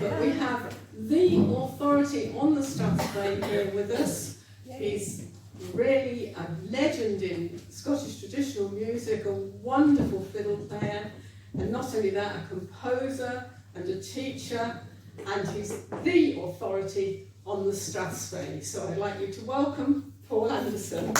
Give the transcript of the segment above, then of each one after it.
But we have the authority on the Strathspey here with us. He's really a legend in Scottish traditional music, a wonderful fiddle player, and not only that, a composer and a teacher, and he's the authority on the Strathspey. So I'd like you to welcome Paul Anderson.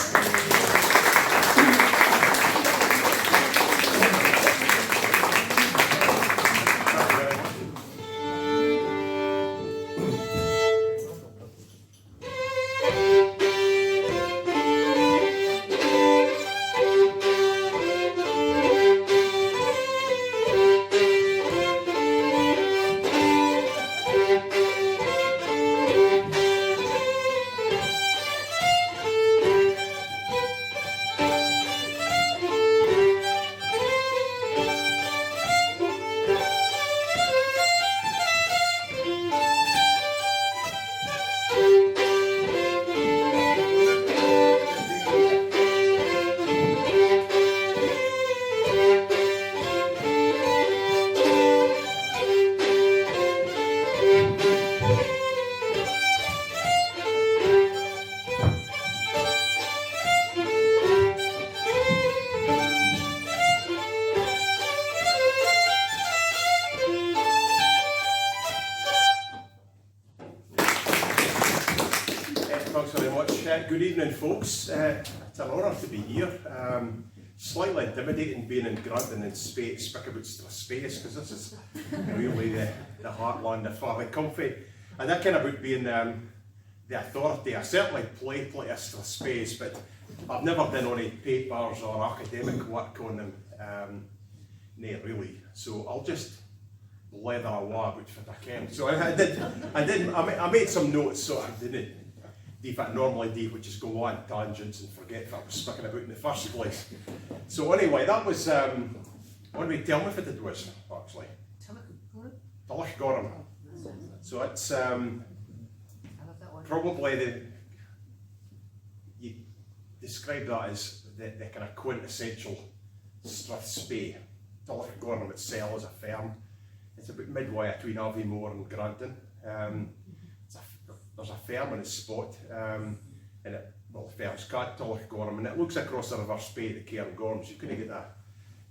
Thanks very much. Good evening, folks. It's an honour to be here. Slightly intimidating being in Grantown and speak about Strathspey, because this is really the heartland of Farley Comfy. And that kind of about being the authority. I certainly play a Strathspeys, but I've never done any papers or academic work on them. No, really. So I'll just leather away about if I can. So I made some notes, so I didn't do what I normally do, which is go on tangents and forget what I was speaking about in the first place. So anyway, that was, what did we tell me if it was, actually? Tullochgorum. So it's probably you describe that as the kind of quintessential Strathspey. Tullochgorum itself as a firm. It's about midway between Aviemore and Grantown. There's a firm in its spot, and the firm's called Tullochgorum, and it looks across the River Spey to Cairngorms. You couldn't get that.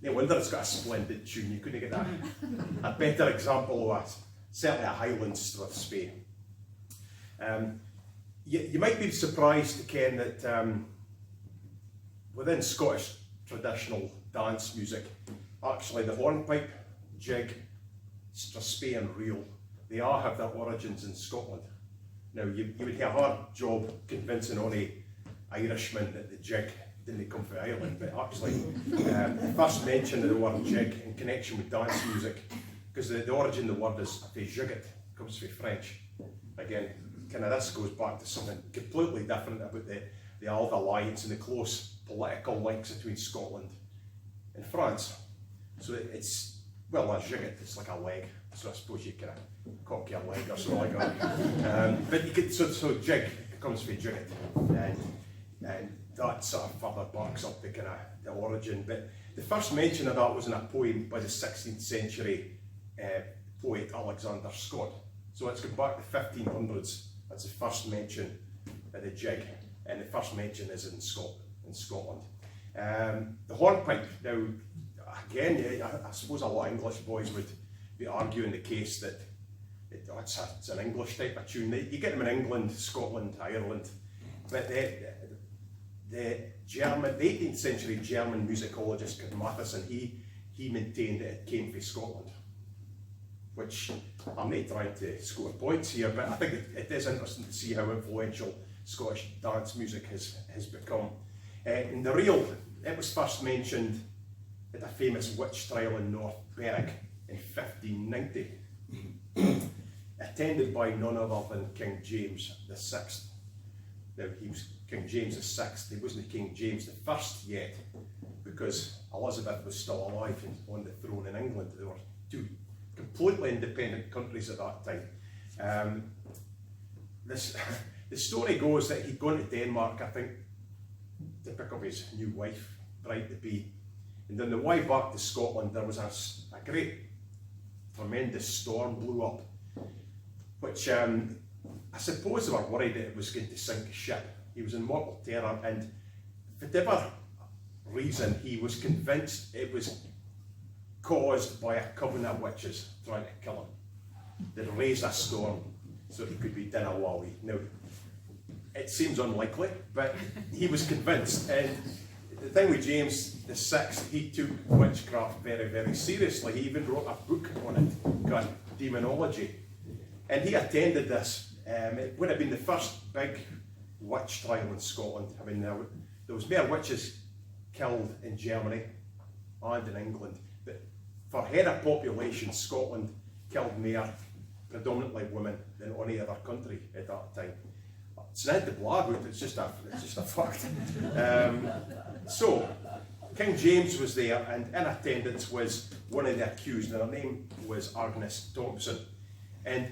No wonder it's got a splendid tune. You couldn't get a better example of certainly a Highland Strathspey. You might be surprised to ken that within Scottish traditional dance music, actually the hornpipe, jig, Strathspey and reel, they all have their origins in Scotland. Now, you would have a hard job convincing any Irishman that the jig didn't come from Ireland, but actually the first mention of the word jig in connection with dance music, because the origin of the word is gigot, comes from French. Again, kind of this goes back to something completely different about the old alliance and the close political links between Scotland and France. So it's, well, a gigot, it's like a leg. So I suppose you kind of cock your leg or something like that. But you could, so jig comes from gigot, and that sort of further backs up the kind of the origin. But the first mention of that was in a poem by the 16th century poet Alexander Scott. So it's going back to the 1500s. That's the first mention of the jig, and the first mention is in Scotland. The hornpipe. Now, again, I suppose a lot of English boys would be arguing the case that it's an English type of tune. You get them in England, Scotland, Ireland, but the 18th century German musicologist Matheson, he maintained that it came from Scotland, which I'm not trying to score points here, but I think it is interesting to see how influential Scottish dance music has become. And the reel, it was first mentioned at a famous witch trial in North Berwick in 1590, attended by none other than King James VI. Now, he was King James VI, he wasn't King James I yet, because Elizabeth was still alive and on the throne in England. There were two completely independent countries at that time. The story goes that he'd gone to Denmark, I think, to pick up his new wife, bride-to-be, and on the way back to Scotland there was a great, tremendous storm blew up, which I suppose they were worried that it was going to sink a ship. He was in mortal terror, and for whatever reason, he was convinced it was caused by a coven of witches trying to kill him. They'd raised a storm so he could be dinner wally. Now, it seems unlikely, but he was convinced. And the thing with James VI, he took witchcraft very, very seriously. He even wrote a book on it called Demonology. And he attended this. It would have been the first big witch trial in Scotland. I mean, there was more witches killed in Germany and in England. But for head of population, Scotland killed more predominantly women than any other country at that time. It's not the blab, it's just a fact. So, King James was there, and in attendance was one of the accused, and her name was Agnes Thompson. And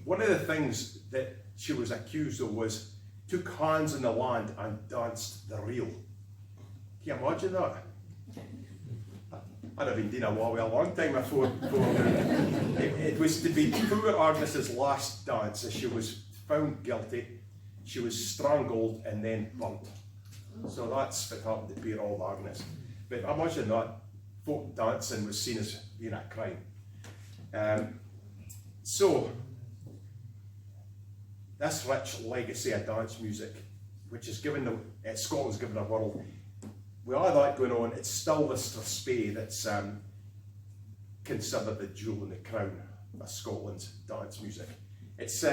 one of the things that she was accused of was took hands in the land and danced the reel. Can you imagine that? I'd have been doing a long time before. It was to be poor Agnes's last dance, as she was found guilty. She was strangled and then burnt. So that's what happened to poor old Agnes. But imagine that folk dancing was seen as being a crime. So this rich legacy of dance music, which is given Scotland's given the world, with all that going on, it's still the Strathspey that's considered the jewel in the crown of Scotland's dance music. It's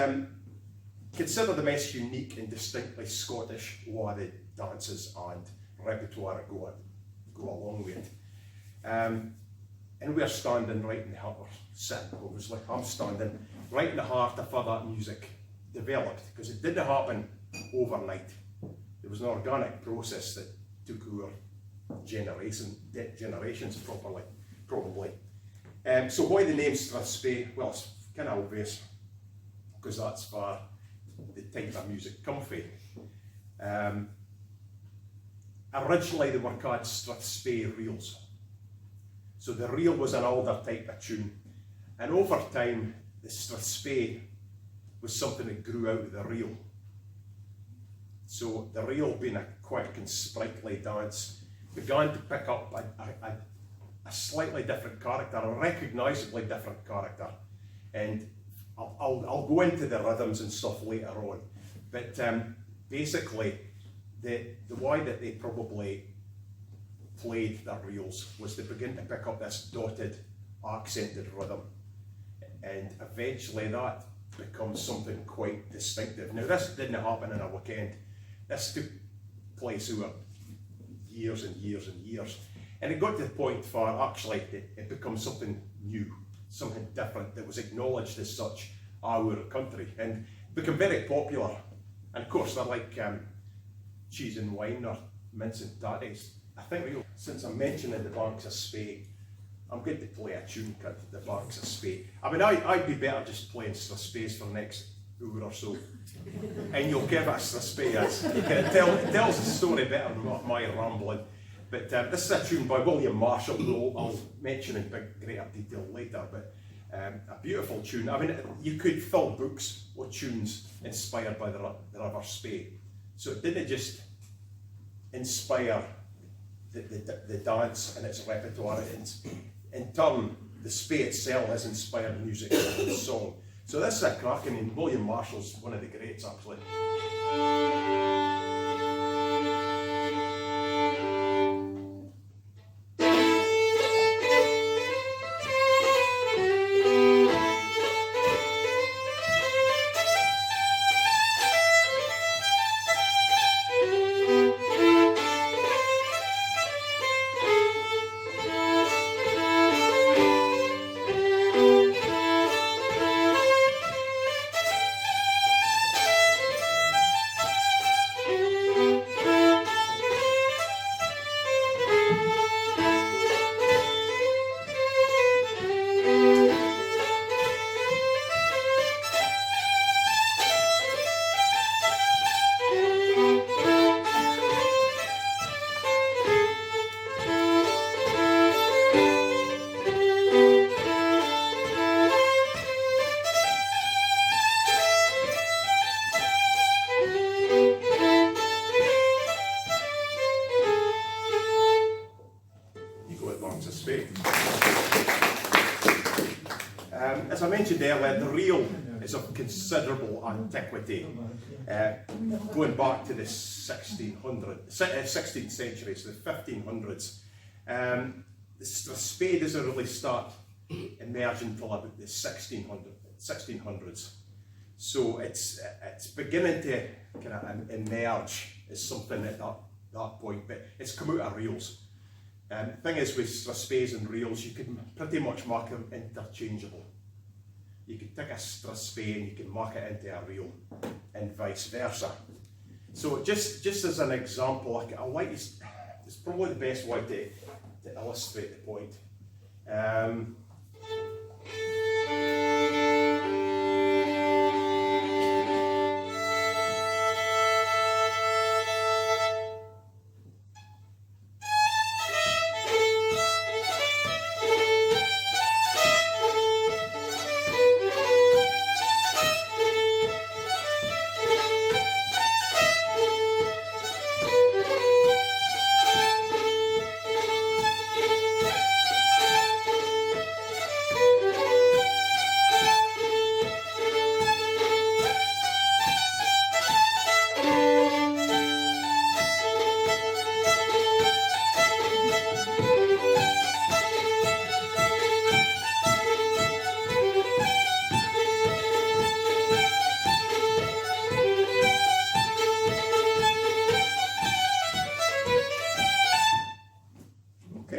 considered the most unique and distinctly Scottish lot of dances and repertoire that go along with it. And we're standing right in the heart, or sitting obviously, I'm standing right in the heart of how that music developed, because it didn't happen overnight. There was an organic process that took over generations probably. So why the name Strathspey? Well, it's kind of obvious, because that's where the type of music come from. Originally they were called Strathspey reels. So the reel was an older type of tune, and over time the Strathspey was something that grew out of the reel. So the reel, being a quick and sprightly dance, began to pick up a slightly different character, a recognisably different character. And I'll go into the rhythms and stuff later on. But basically, the way that they probably played their reels was they begin to pick up this dotted, accented rhythm. And eventually that becomes something quite distinctive. Now, this didn't happen in a weekend. This took place over years and years and years. And it got to the point where actually it becomes something new, something different that was acknowledged as such our country, and become very popular. And of course, they're like cheese and wine or mince and tatties. I think since I'm mentioning the Banks of Spey, I'm going to play a tune called The Banks of Spey. I mean, I'd be better just playing Strathspeys for the next hour or so. And you'll give us Strathspey as it tells the story better than my rambling. But this is a tune by William Marshall, who I'll mention in greater detail later. But a beautiful tune. I mean, you could fill books with tunes inspired by the River Spey. So it didn't just inspire the dance and its repertoire. In turn, the Spey itself has inspired music and song. So this is a crack. I mean, William Marshall's one of the greats, actually. Strathspey. As I mentioned earlier, the reel is of considerable antiquity, going back to the 16th century, so the 1500s. The Strathspey doesn't really start emerging until about the 1600s. So it's beginning to kind of emerge as something at that point, but it's come out of reels. The thing is, with Strathspeys and reels, you can pretty much mark them interchangeable. You can take a Strathspey and you can mark it into a reel, and vice versa. So just as an example, I like it's probably the best way to illustrate the point.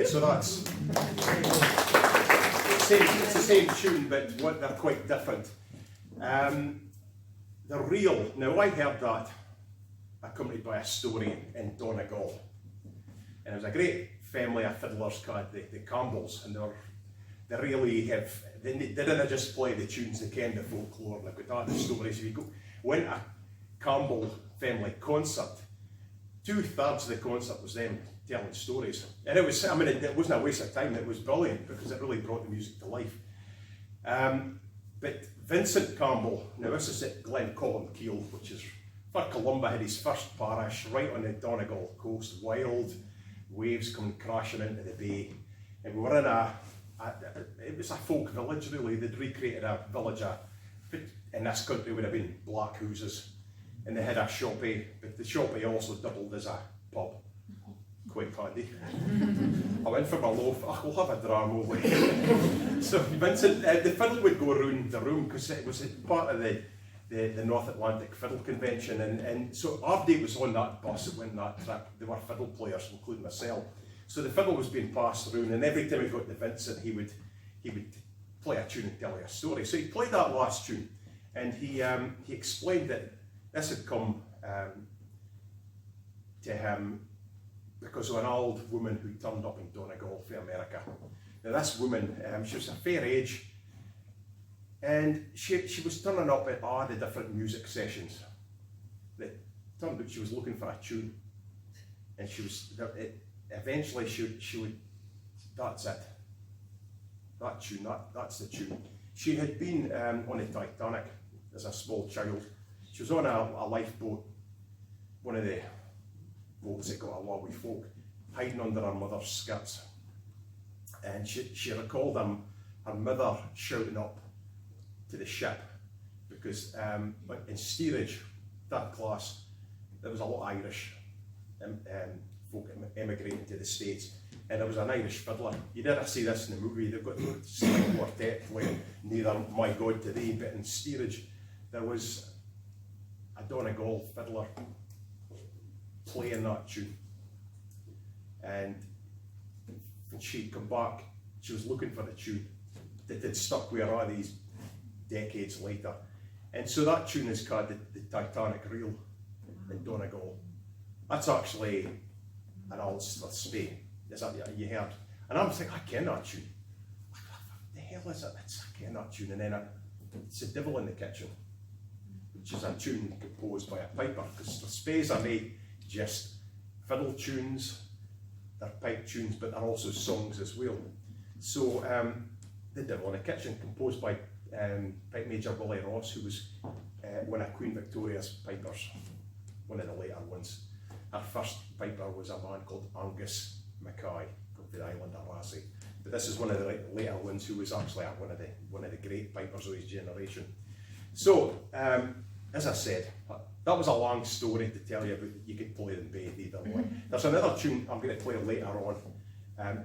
So that's it's the same tune, but they're quite different. The reel, now I heard that accompanied by a story in Donegal, and it was a great family of fiddlers called the Campbells, and they didn't just play the tunes, they came the folklore, and they've got other stories. If you went to a Campbell family concert, 2/3 of the concert was them telling stories, and it wasn't a waste of time. It was brilliant because it really brought the music to life. But Vincent Campbell, now this is at Glencolin, which is for Columba, had his first parish right on the Donegal coast, wild waves coming crashing into the bay, and we were in it was a folk village really. They'd recreated a village in this country would have been black houses, and they had a shoppy, but the shoppy also doubled as a pub. Quite handy. I went for my loaf. We'll have a dram over. So Vincent, the fiddle would go around the room because it was part of the North Atlantic Fiddle Convention, and so Ardie was on that bus that went that trip. There were fiddle players, including myself. So the fiddle was being passed around, and every time we got to Vincent, he would play a tune and tell you a story. So he played that last tune, and he explained that this had come to him because of an old woman who turned up in Donegal from America. Now this woman, she was a fair age, and she was turning up at all the different music sessions. It turned out she was looking for a tune, and eventually she would, that's it. That tune, that's the tune. She had been on the Titanic as a small child. She was on a lifeboat, one of the boats that got a lot of folk, hiding under her mother's skirts. And she recalled her mother shouting up to the ship because in steerage, that class, there was a lot of Irish folk emigrating to the States, and there was an Irish fiddler. You didn't see this in the movie. They've got the slight quartet playing Neither My God to Thee, but in steerage there was a Donegal fiddler playing that tune. And when she'd come back, she was looking for the tune that had stuck with her all these decades later. And so that tune is called the Titanic Reel in Donegal. That's actually an old Strathspey. Is that you heard? And I'm thinking, I ken that tune. What the hell is it? I ken that tune. And then it's The Devil in the Kitchen, which is a tune composed by a piper, because Strathspeys are made just fiddle tunes, they're pipe tunes, but they're also songs as well. So The Devil in the Kitchen, composed by Pipe Major Willie Ross, who was one of Queen Victoria's pipers, one of the later ones. Her first piper was a man called Angus Mackay from the island of Lassie. but this is one of the later ones who was actually one of the great pipers of his generation. So, as I said, that was a long story to tell you about. You could play them both either way. There's another tune I'm going to play later on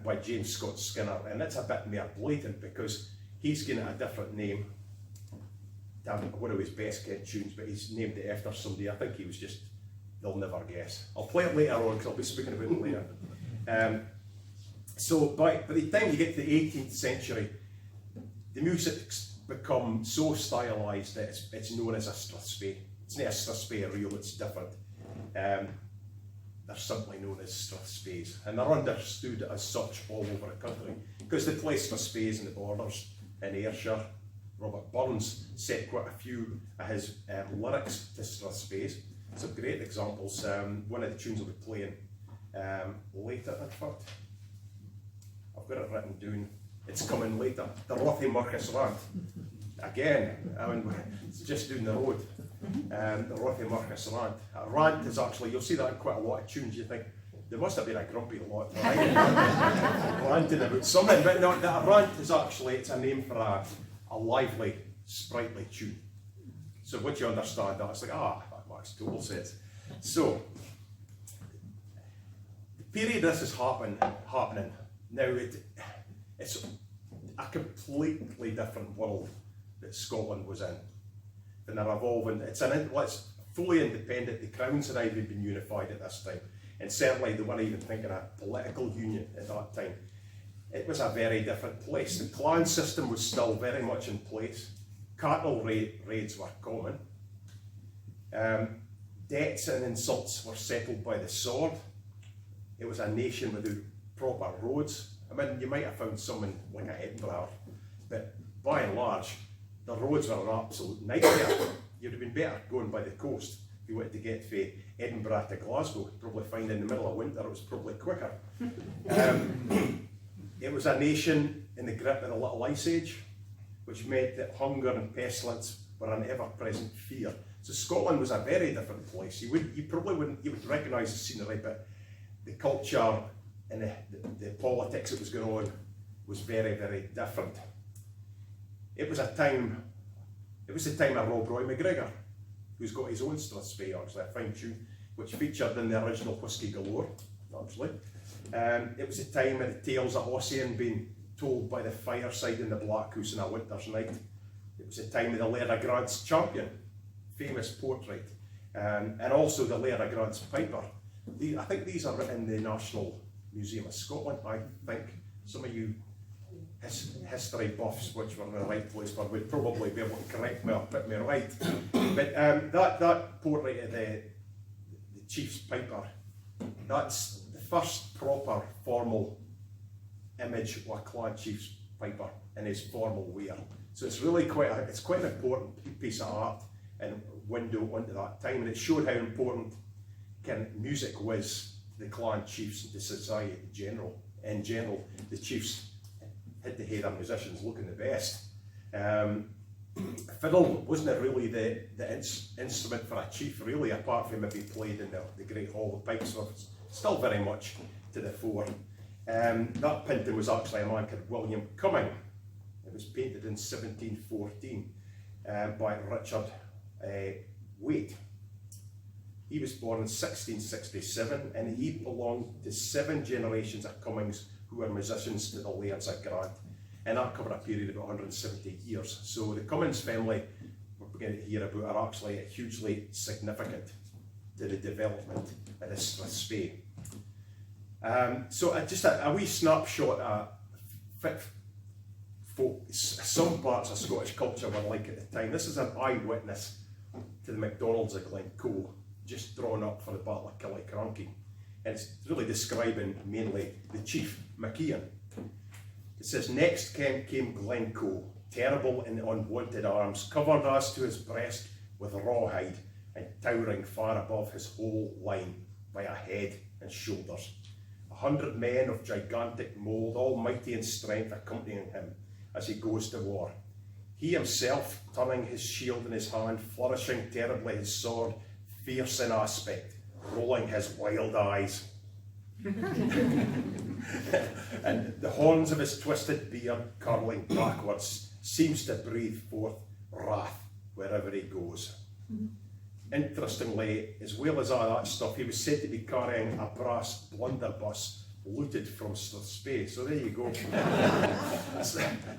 by James Scott Skinner, and it's a bit more blatant because he's given it a different name. One of his best kept tunes, but he's named it after somebody. I think he was just, they'll never guess. I'll play it later on because I'll be speaking about it later. So by the time you get to the 18th century, the music's become so stylised that it's known as a Strathspey. It's not a Strathspey reel, it's different. They're simply known as Strathspeys, and they're understood as such all over the country because they play Strathspeys in the Borders, in Ayrshire. Robert Burns set quite a few of his lyrics to Strathspeys. Some great examples. One of the tunes I'll be playing later, in fact, I've got it written down. It's coming later. The Rothy Marcus Rant. Again, I mean, it's just down the road. The Rothy Marcus Rant. A rant is actually, you'll see that in quite a lot of tunes. You think, there must have been a grumpy lot ranting about something, but no, a rant is actually, it's a name for a lively, sprightly tune. So once you understand that, it's like, that makes total sense. So, the period this is happening, now it's a completely different world that Scotland was in. And they're evolving, it's fully independent, the crowns had even been unified at this time. And certainly they weren't even thinking of political union at that time. It was a very different place. The clan system was still very much in place. Cattle raids were common. Debts and insults were settled by the sword. It was a nation without proper roads. I mean, you might have found some in like Edinburgh, but by and large, the roads were an absolute nightmare. You'd have been better going by the coast if you wanted to get from Edinburgh to Glasgow. You'd probably find in the middle of winter it was probably quicker. It was a nation in the grip of the Little Ice Age, which meant that hunger and pestilence were an ever-present fear. So Scotland was a very different place. You would recognise the scenery, but the culture and the politics that was going on was very, very different. It was the time of Rob Roy McGregor, who's got his own Strathspey, actually, a fine tune, which featured in the original Whiskey Galore, actually. It was the time of the tales of Ossian being told by the fireside in the Black House on a winter's night. It was the time of the Laird of Grant's Champion, famous portrait, and also the Laird of Grant's Piper. I think these are in the National Museum of Scotland. I think some of you history buffs, which were in the right place, but would probably be able to correct me or put me right. But that portrait of the Chief's Piper, that's the first proper formal image of a clan chief's piper in his formal wear. So it's really quite an important piece of art and window into that time, and it showed how important music was the clan chiefs, the society in general. The chiefs had to have their musicians looking the best. Fiddle wasn't really the instrument for a chief, really, apart from maybe played in the Great Hall. The pipes were still very much to the fore. That painting was actually a man called William Cumming. It was painted in 1714 by Richard Waite. He was born in 1667, and he belonged to 7 generations of Cummings who were musicians to the Lairds of Grant, and that covered a period of about 170 years. So the Cummings family, we're beginning to hear about, are actually hugely significant to the development of the Strathspey. So just a wee snapshot of some parts of Scottish culture were like at the time. This is an eyewitness to the MacDonalds of Glencoe, just drawn up for the Battle of Killiecrankie. And it's really describing mainly the chief, MacIan. It says, next came Glencoe, terrible in unwonted arms, covered as to his breast with rawhide, and towering far above his whole line by a head and shoulders. 100 men of gigantic mould, all mighty in strength, accompanying him as he goes to war. He himself, turning his shield in his hand, flourishing terribly his sword, fierce in aspect, rolling his wild eyes. And the horns of his twisted beard, curling backwards, seems to breathe forth wrath wherever he goes. Interestingly, as well as all that stuff, he was said to be carrying a brass blunderbuss looted from Strathspey. So there you go.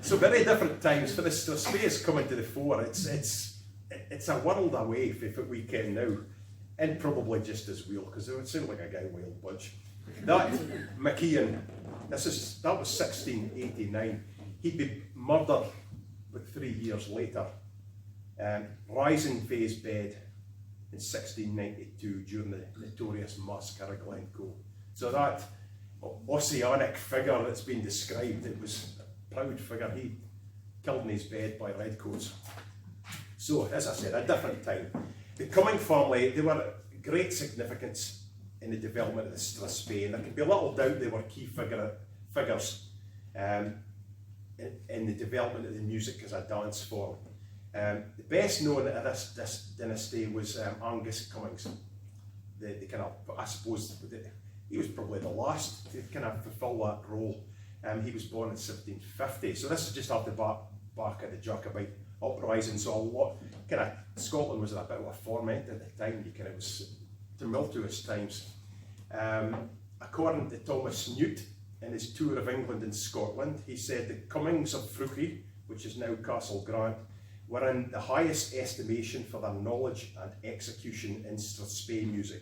So very different times. For the Strathspey is coming to the fore. It's a world away from what we can now, and probably just as well, because it would sound like a guy wild bunch. That McKeon, that was 1689. He'd be murdered about 3 years later, rising from his bed in 1692 during the notorious massacre of Glencoe. So that oceanic figure that's been described, it was a proud figure. He killed in his bed by redcoats. So, as I said, a different time. The Cumming family, they were great significance in the development of the Strathspey, and there can be little doubt they were key figures in the development of the music as a dance form. The best known of this dynasty was Angus Cummings. The kind of, I suppose, he was probably the last to kind of fulfil that role. He was born in 1750, so this is just after back at the Jacobite uprising. So a lot, kind of, Scotland was in a bit of a ferment at the time. It was tumultuous times. According to Thomas Newt, in his tour of England and Scotland, he said the Cummings of Fruchy, which is now Castle Grant, were in the highest estimation for their knowledge and execution in Strathspey music.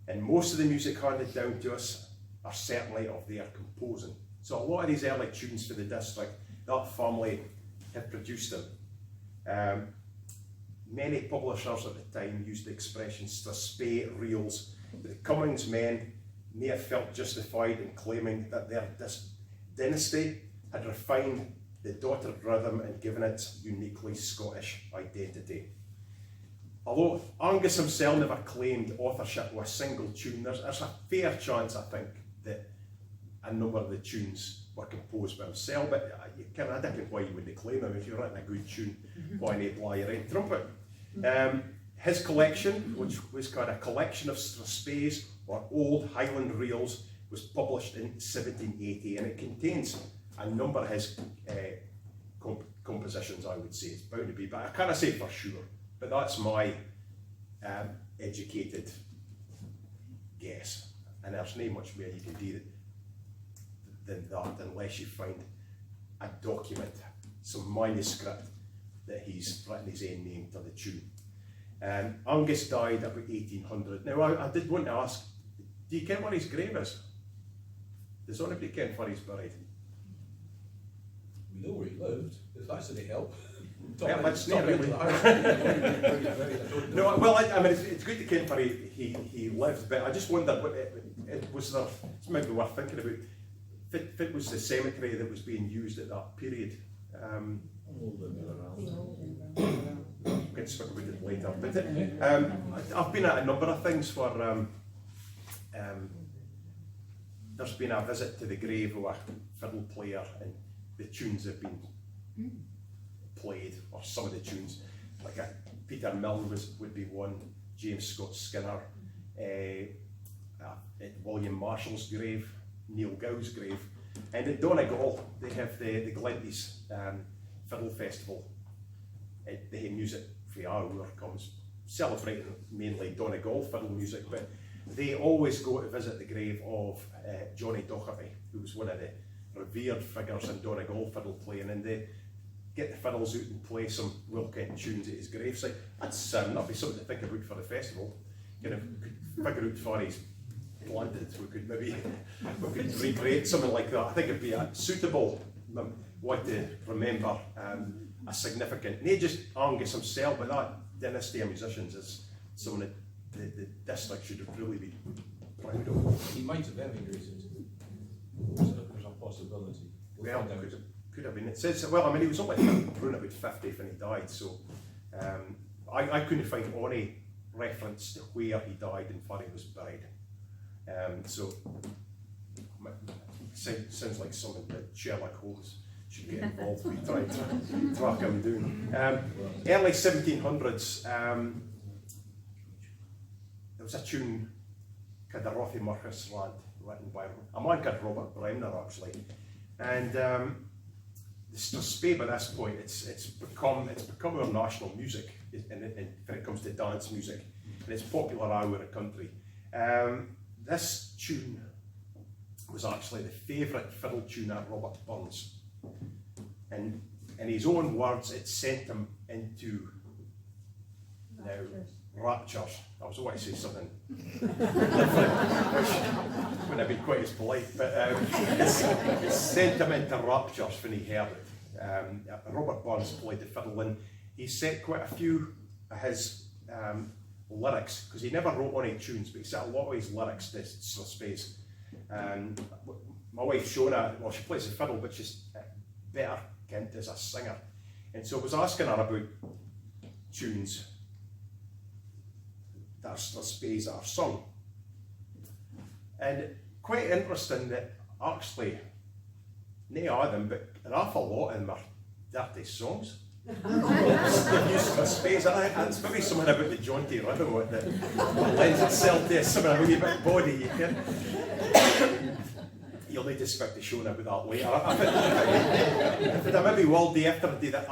And most of the music handed down to us are certainly of their composing. So a lot of these early tunes for the district, that family had produced them. Many publishers at the time used the expression Strathspey reels, but the Cummings men may have felt justified in claiming that their dynasty had refined the dotted rhythm and given it uniquely Scottish identity. Although Angus himself never claimed authorship with a single tune, there's a fair chance, I think, that a number of the tunes were composed by himself, but I don't know why you wouldn't claim them. If you're writing a good tune, why not apply your own trumpet? His collection, which was called a collection of Strathspeys or old Highland reels, was published in 1780, and it contains a number of his compositions, I would say. It's bound to be, but I can't say for sure, but that's my educated guess. And there's not much more you can do than that, unless you find a document, some manuscript that he's written his own name to the tune. Angus died about 1800. Now I did want to ask, do you ken where his grave is? Does anybody ken where he's buried? We know where he lived, if that's any help. Yeah, that's not really. No, well, I mean, it's good to ken where he lived, but I just wondered, was there, it's maybe worth thinking about, if it was the cemetery that was being used at that period. Get stuck with it later. But I've been at a number of things where there's been a visit to the grave of a fiddle player, and the tunes have been played, or some of the tunes, like Peter Milne would be one, James Scott Skinner, at William Marshall's grave, Neil Gow's grave, and at Donegal they have the Glenties Fiddle Festival. They have music for our comes, celebrating mainly Donegal fiddle music, but they always go to visit the grave of Johnny Docherty, who was one of the revered figures in Donegal fiddle playing, and they get the fiddles out and play some well-kept tunes at his gravesite. That'd be something to think about for the festival. You know, we could figure out for his planted, we could recreate something like that. I think it'd be a suitable way to remember a significant, not just Angus himself, but that dynasty of musicians is someone that the district should really be proud of. He might have emigrated. There's a possibility. Well, could have been. It says, well, I mean, he was only around about 50 when he died, so I couldn't find any reference to where he died and where he was buried. So sounds like something that Sherlock Holmes should get involved with, trying to track him down. Early 1700s, there was a tune called the Rothy Marcus Land, written by a man called Robert Bremner, actually. And the Strathspey by this point, it's become our national music when it comes to dance music, and it's popular all over the country. This tune was actually the favourite fiddle tune of Robert Burns, and in his own words, it sent him into raptures. I was going to say something different, which wouldn't have been quite as polite, but it sent him into raptures when he heard it. Robert Burns played the fiddle, and he set quite a few of his lyrics, because he never wrote any tunes, but he set a lot of his lyrics to Strathspey's. My wife Shona, well, she plays the fiddle, but she's better kent as a singer, and so I was asking her about tunes that Strathspey's are sung, and quite interesting that actually not all of them, but an awful lot of them are dirty songs. Strathspey's, and it's maybe something about the jaunty rhythm that lends itself to something a wee bit body, you can. You'll need to speak to Shona about that later. If I maybe will do after I do that,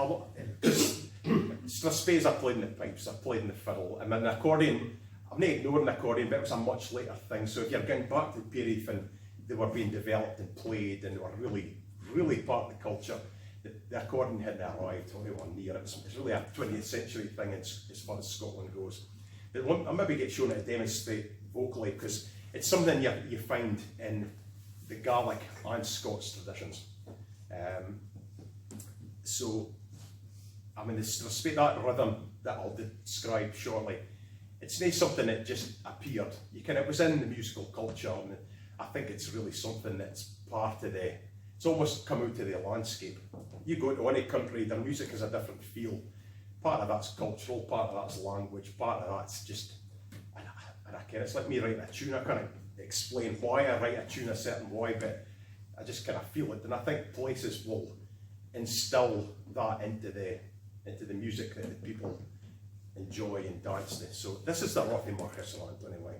Strathspey's I played in the pipes, I played in the fiddle, and then the accordion, I'm not ignoring the accordion, but it was a much later thing. So if you're getting back to the period when they were being developed and played and they were really part of the culture, the accordion hadn't arrived anywhere near it. It's really a 20th century thing as far as Scotland goes. But I'll maybe get Shona to demonstrate vocally, because it's something you find in the Gaelic and Scots traditions. So, I mean, the Strathspey, that rhythm that I'll describe shortly, it's not something that just appeared. It was in the musical culture, and I think it's really something that's part of it's almost come out of the landscape. You go to any country, their music has a different feel. Part of that's cultural, part of that's language, part of that's just, it's like me writing a tune. I can't explain why I write a tune a certain way, but I just kind of feel it, and I think places will instill that into the music that the people enjoy and dance to. So this is the Rocky Marcus Land anyway.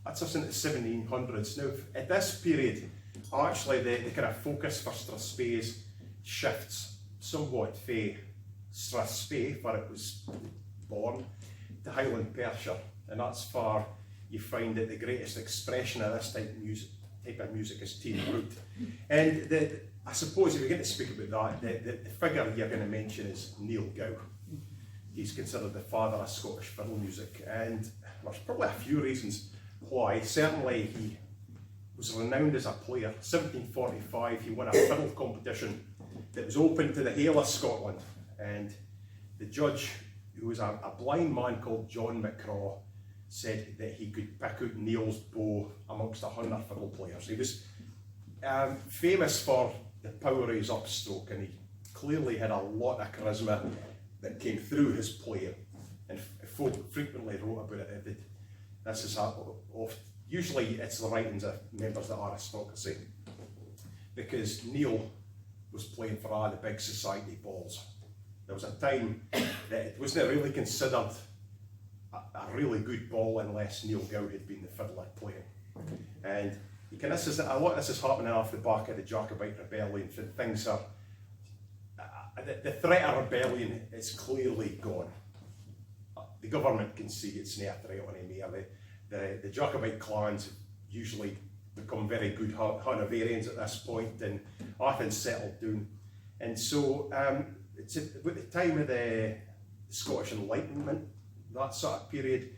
That's us into the 1700s. Now, at this period, actually, the kind of focus for Strathspey's shifts somewhat from Strathspey, where it was born, to Highland Perthshire, and that's where you find that the greatest expression of this type of music is taken root. And I suppose if you're going to speak about that, the figure you're going to mention is Neil Gow. He's considered the father of Scottish fiddle music, and there's probably a few reasons why. Certainly he was renowned as a player. 1745 he won a fiddle competition that was open to the whole of Scotland, and the judge, who was a blind man called John McCraw, said that he could pick out Neil's bow amongst 100 fiddle players. He was famous for the power of his upstroke, and he clearly had a lot of charisma that came through his playing, and folk frequently wrote about it. This is usually it's the writings of members of the aristocracy, because Neil was playing for all the big society balls. There was a time that it wasn't really considered a really good ball unless Neil Gow had been the fiddler playing. And a lot of this is happening off the back of the Jacobite rebellion. Things are, the threat of rebellion is clearly gone. the government can see it's not a threat on him here. The Jacobite clans usually become very good Hanoverians at this point, and often settled down. And so it's at the time of the Scottish Enlightenment, that sort of period,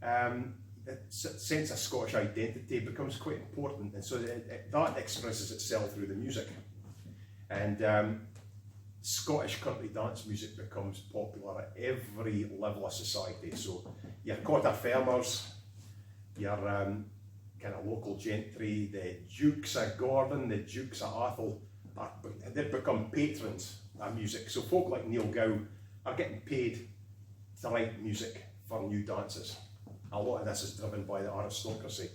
the sense of Scottish identity becomes quite important, and so that expresses itself through the music. And Scottish country dance music becomes popular at every level of society. So your quarter farmers, your kind of local gentry, the Dukes of Gordon, the Dukes of Athol, they've become patrons of music. So folk like Neil Gow are getting paid to write music for new dances. A lot of this is driven by the aristocracy.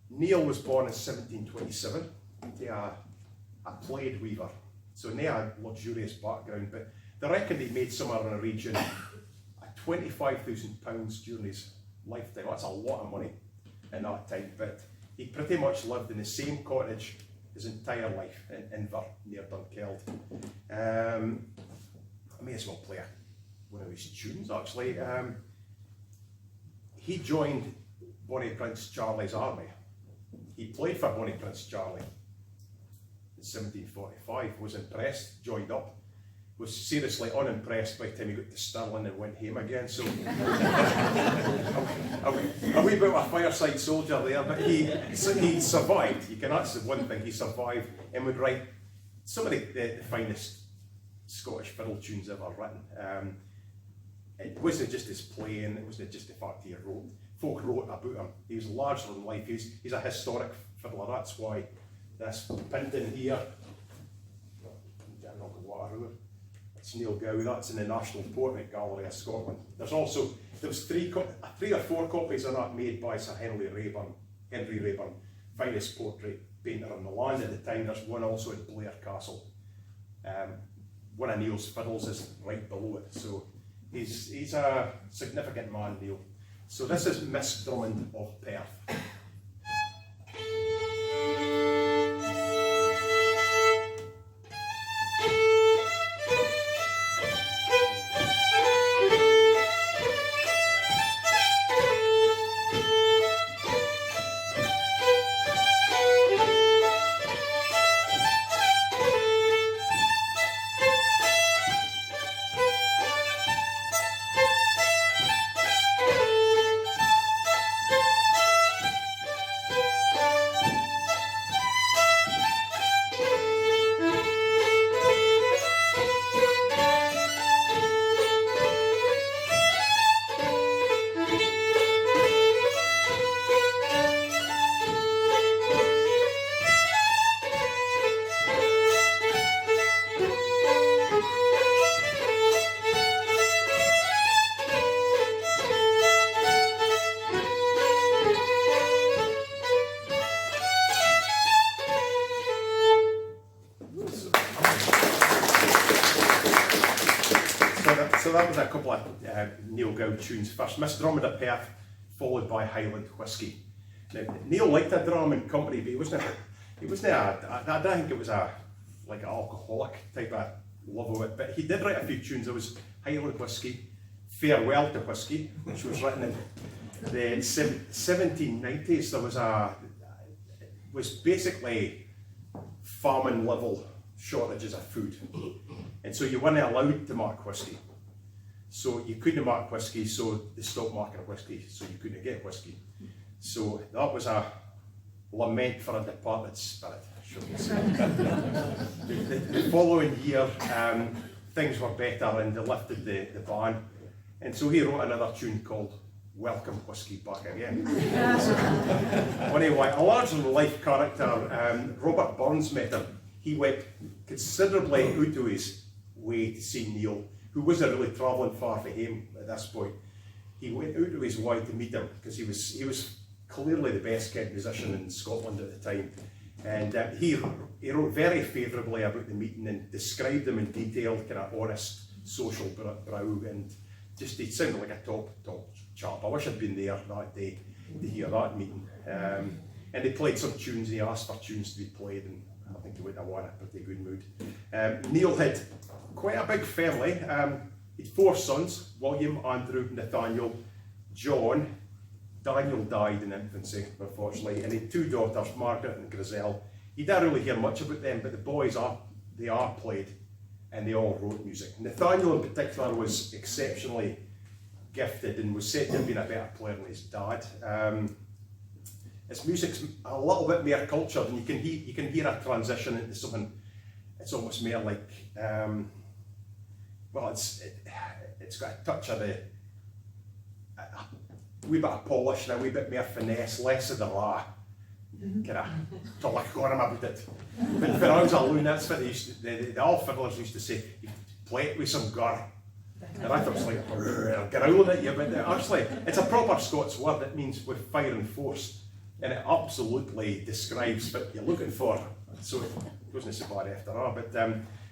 Neil was born in 1727 to a plaid weaver. So not a luxurious background, but they reckon he made somewhere in the region of £25,000 during his lifetime. That's a lot of money in that time, but he pretty much lived in the same cottage his entire life in Inver, near Dunkeld. I may as well play one of his tunes actually. He joined Bonnie Prince Charlie's army. He played for Bonnie Prince Charlie in 1745, was impressed, joined up, was seriously unimpressed by the time he got to Stirling and went home again. So a wee bit of a fireside soldier there, but he survived. You can that's the one thing, he survived and would write some of the finest Scottish fiddle tunes ever written. It wasn't just his playing, it wasn't just the fact he wrote. Folk wrote about him. He was larger than life. He's a historic fiddler. That's why this painting here, it's Neil Gow. That's in the National Portrait Gallery of Scotland. There was three or four copies of that made by Sir Henry Raeburn, finest portrait painter in the land at the time. There's one also at Blair Castle. One of Neil's fiddles is right below it. So he's a significant man, Neil. So this is Miss Drummond of Perth. So that was a couple of Neil Gow tunes. First, Miss Drummond of Perth, followed by Highland Whiskey. Now, Neil liked a drumming company, but he wasn't I don't think it was like an alcoholic type of love of it, but he did write a few tunes. There was Highland Whiskey, Farewell to Whiskey, which was written in the 1790s. There was basically famine level shortages of food, and so you weren't allowed to mark whiskey. So you couldn't mark whiskey, so they stopped marking whiskey, so you couldn't get whiskey. So that was a lament for a departed spirit, shall we say. The following year, things were better and they lifted the ban. And so he wrote another tune called Welcome Whiskey Back Again. So, anyway, a larger than life character, Robert Burns met him. He went considerably out of his way to see Neil, who wasn't really travelling far for him at this point. He went out of his way to meet him because he was clearly the best kept musician in Scotland at the time. And he wrote very favourably about the meeting and described them in detail, kind of honest, social brow, and just he sounded like a top chap. I wish I'd been there that day to hear that meeting. And they played some tunes, and he asked for tunes to be played, and I think he went away in a pretty good mood. Neil had quite a big family. He had 4 sons, William, Andrew, Nathaniel, John. Daniel died in infancy, unfortunately, and he had 2 daughters, Margaret and Griselle. You don't really hear much about them, but the boys they are played, and they all wrote music. Nathaniel in particular was exceptionally gifted and was said to have been a better player than his dad. His music's a little bit more cultured, and you can hear a transition into something. It's almost more like, it's got a touch of a wee bit of polish and a wee bit more finesse, less of the kind of talk on him about it. But for us a loon, that's what the old fiddlers used to say, you play it with some gur. And I thought it was like growling at you, but actually it's a proper Scots word. It means with fire and force, and it absolutely describes what you're looking for. So it wasn't so bad after all. But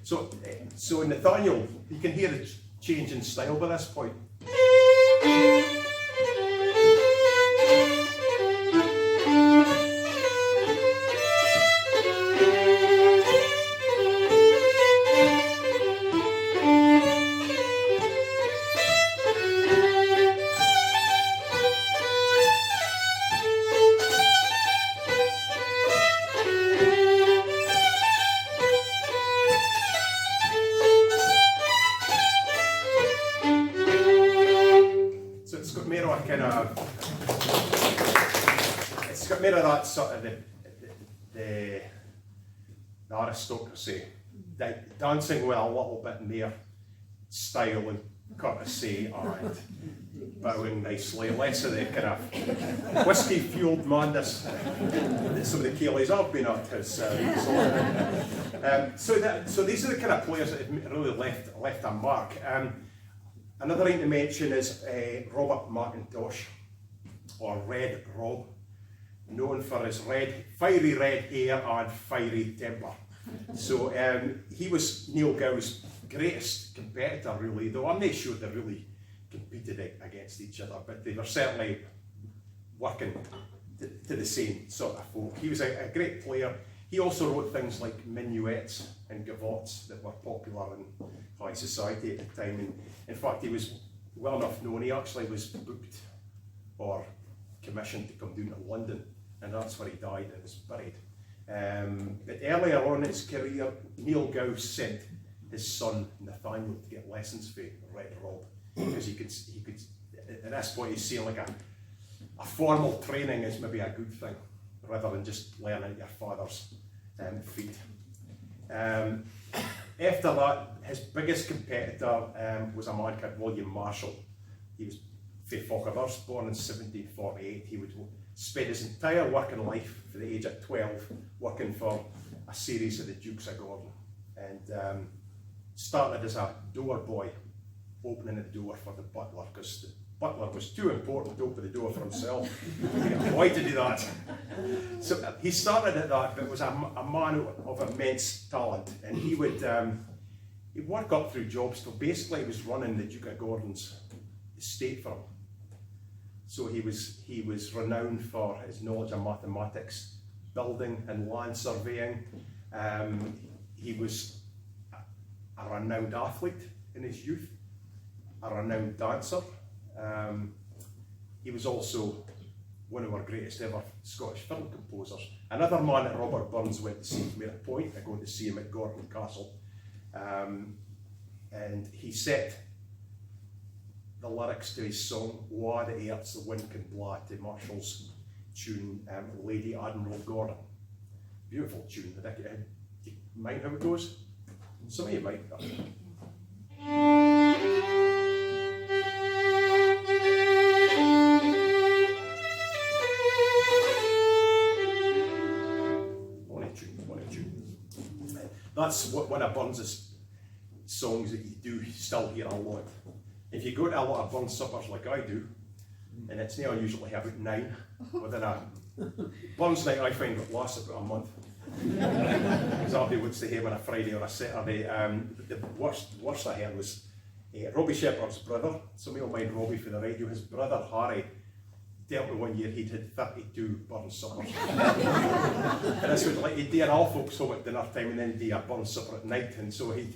so Nathaniel, you can hear a change in style by this point. It's got more of that sort of the aristocracy, dancing with a little bit more style and courtesy and bowing nicely, less of the kind of whiskey-fueled madness that some of the Keeleys I've been at has so these are the kind of players that have really left a mark. Another thing to mention is Robert McIntosh, or Red Rob, known for his fiery red hair and fiery temper. So he was Neil Gow's greatest competitor, really, though I'm not sure they really competed against each other, but they were certainly working to the same sort of folk. He was a great player. He also wrote things like minuets and gavottes that were popular in high society at the time. And in fact, he was well enough known. He actually was booked or commissioned to come down to London, and that's where he died and was buried. But earlier on in his career, Neil Gow sent his son Nathaniel to get lessons for Red Rob, because he could at this point he's saying like a formal training is maybe a good thing, rather than just learning at your father's feet. After that, his biggest competitor was a man called William Marshall. He was from Faughivers, born in 1748. He would spend his entire working life, for the age of 12, working for a series of the Dukes of Gordon, and started as a door boy, opening the door for the butler, because the butler was too important to open the door for himself. He didn't want to do that. So he started at that, but was a man of immense talent, and he would he'd work up through jobs till basically he was running the Duke of Gordon's estate for him. So he was renowned for his knowledge of mathematics, building and land surveying. He was a renowned athlete in his youth, a renowned dancer. He was also one of our greatest ever Scottish film composers. Another man that Robert Burns went to see, made a point of going to see him at Gordon Castle. And he set the lyrics to his song "Wha the Airts the Wind Can Blaw" to Marshall's tune Lady Admiral Gordon. Beautiful tune. Do you mind how it goes? Some of you might. That's one of Burns' songs that you do still hear a lot. If you go to a lot of Burns suppers like I do, and it's not unusual to have about 9 within a Burns night, I find it lasts about a month. Because everybody wants to hear on a Friday or a Saturday. The worst I heard was Robbie Shepherd's brother. Some of you will mind Robbie for the radio. His brother Harry dealt me one year, he'd had 32 Burns suppers. And this was like, he'd do an all folks home at dinner time, and then he'd do a Burns supper at night, and so he'd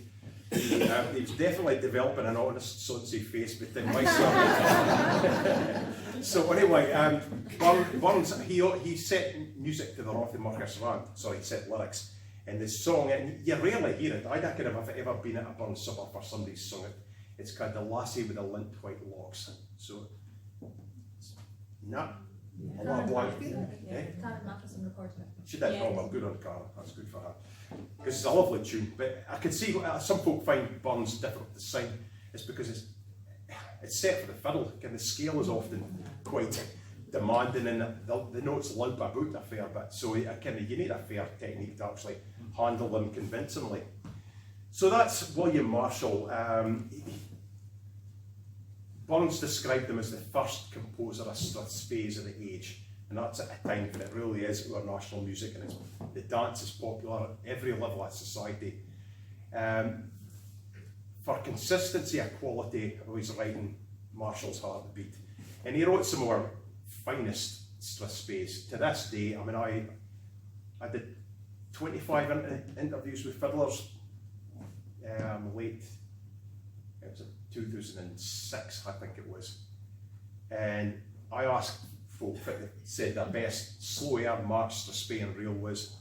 He's definitely developing an honest, sonsy face within myself. So anyway, Burns, he set music to the Rothy Marcus Rand, sorry, he set lyrics in this song, and you rarely hear it. I don't know if I've ever been at a Burns supper where somebody's sung it. It's called The Lassie with the Lint White Locks. So, nah, a lot of blank. Karen Matheson recorded it. She did, oh well, good on Cara, that's good for her. Because it's a lovely tune, but I can see some folk find Burns difficult to sing. It's because it's set for the fiddle, and the scale is often quite demanding, and the notes limp about a fair bit, so you need a fair technique to actually handle them convincingly. So that's William Marshall. Burns described him as the first composer of Strathspey's of the age, and that's at a time when it really is our national music, and the dance is popular at every level of society. For consistency and quality of his writing, Marshall's hard to beat. And he wrote some of our finest Strathspeys. To this day, I mean, I did 25 interviews with fiddlers late, it was 2006, I think it was. And I asked folk that said their best slow air march Strathspey and reel was.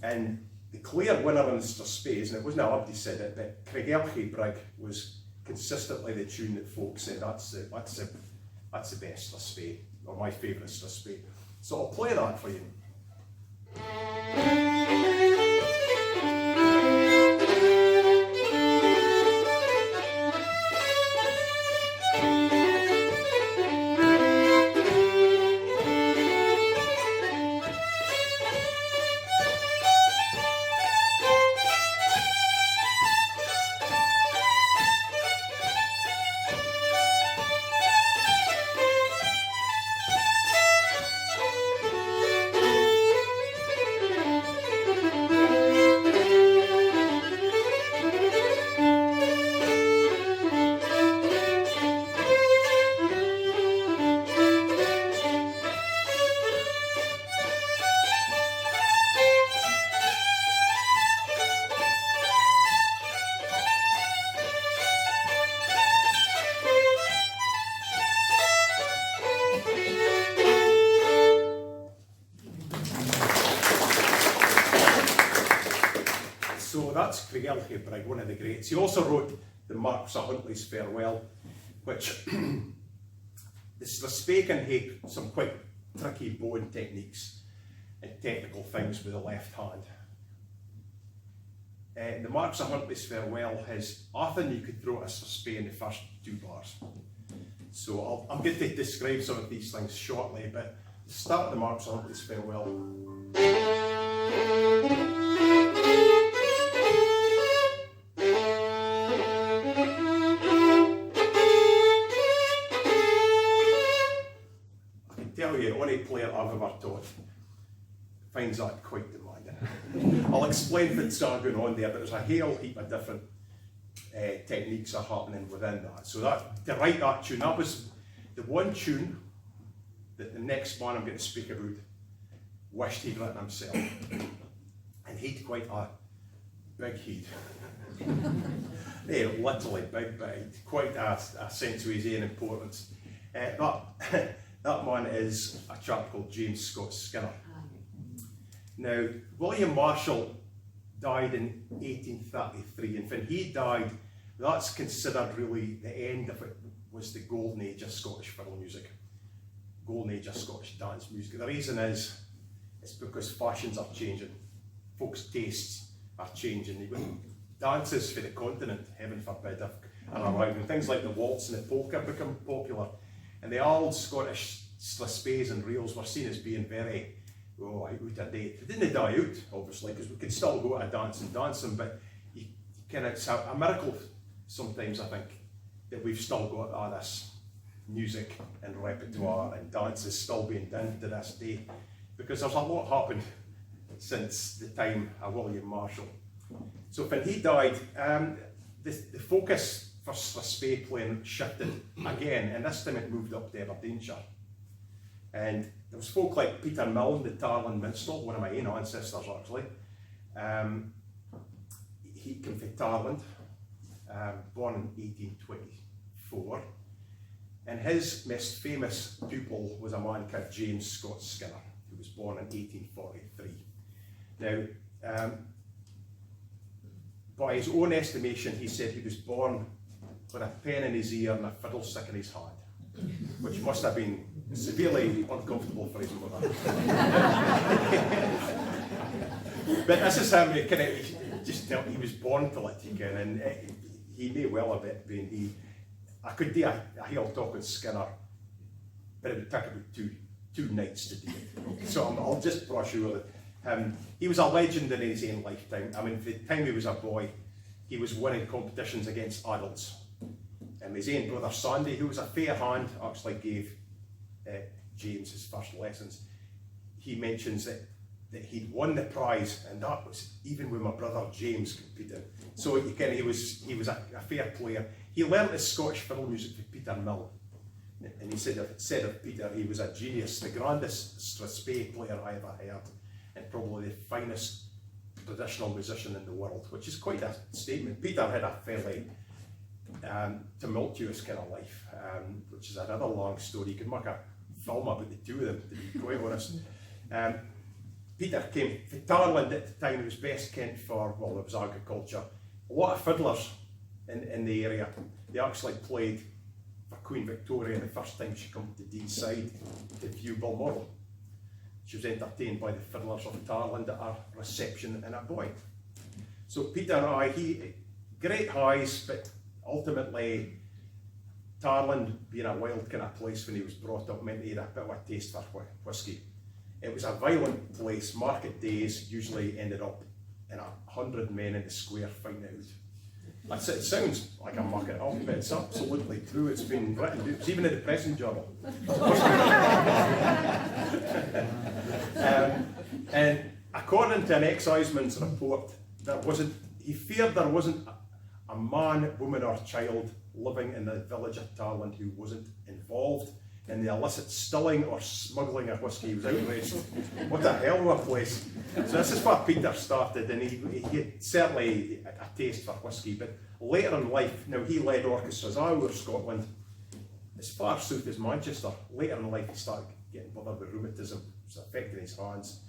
And the clear winner in Strathspeys, and it wasn't everybody said it, but Craigelchy Brig was consistently the tune that folks said that's the best Strathspey, or my favourite Strathspey. So I'll play that for you. So that's Craigelchy Brig, one of the greats. He also wrote the Marquis of Huntly's Farewell, which the Strathspey can have some quite tricky bowing techniques and technical things with the left hand. The Marquis of Huntly's Farewell has often you could throw a Strathspey in the first two bars. So I'm going to describe some of these things shortly, but to start the Marquis of Huntly's Farewell. Any player I've ever taught finds that quite demanding. I'll explain what's going on there, but there's a whole heap of different techniques are happening within that. So to write that tune, that was the one tune that the next man I'm going to speak about wished he'd written himself. And he'd quite a big head. Literally big, but he'd quite a sense of his own importance. That man is a chap called James Scott Skinner. Now, William Marshall died in 1833, and when he died, that's considered really the end of it, was the golden age of Scottish fiddle music, golden age of Scottish dance music. The reason is, it's because fashions are changing, folks' tastes are changing. Even dances for the continent, heaven forbid, are arriving. Things like the waltz and the polka become popular. And the old Scottish Strathspeys and reels were seen as being very, out of date. They didn't die out, obviously, because we could still go to a dance and dance them, but it's a miracle sometimes, I think, that we've still got this music and repertoire and dances still being done to this day, because there's a lot happened since the time of William Marshall. So when he died, the focus for Strathspey playing shifted again, and this time it moved up to Aberdeenshire. And there was folk like Peter Milne, the Tarlin minstrel, one of my own ancestors actually. He came from Tarland, born in 1824. And his most famous pupil was a man called James Scott Skinner, who was born in 1843. Now, by his own estimation, he said he was born with a pen in his ear and a fiddlestick in his hand, which must have been severely uncomfortable for his mother. But this is him, he was born to it, and he may well have been. I could do a whole talk with Skinner, but it would take about two nights to do it. So I'll just brush over it. He was a legend in his own lifetime. I mean, for the time he was a boy, he was winning competitions against adults. And his own brother Sandy, who was a fair hand, actually gave James his first lessons. He mentions that he'd won the prize, and that was even with my brother James competing. So he was a fair player. He learnt his Scottish fiddle music from Peter Mill, and he said of Peter, he was a genius, the grandest Strathspey player I ever heard, and probably the finest traditional musician in the world, which is quite a statement. Peter had a fairly tumultuous kind of life, which is another long story. You could make a film about the two of them, to be quite honest. Peter came from Tarland at the time. He was best kent for, well, there was agriculture. A lot of fiddlers in the area. They actually played for Queen Victoria the first time she came to Deeside to view Balmoral. She was entertained by the fiddlers of Tarland at her reception in a boy. So Peter, he great highs, but ultimately Tarland, being a wild kind of place when he was brought up, meant he had a bit of a taste for whisky. It was a violent place. Market days usually ended up in 100 men in the square fighting it out. It sounds like I'm mucking it up, but it's absolutely true. It's been written. It's even in the Press and Journal. And according to an exciseman's report, he feared there wasn't a man, woman or child living in the village of Tarland who wasn't involved in the illicit stilling or smuggling of whisky. He was outraged. What a hell of a place. So this is where Peter started, and he had certainly a taste for whisky, but later in life, now he led orchestras all over Scotland, as far south as Manchester. Later in life he started getting bothered with rheumatism, it was affecting his hands,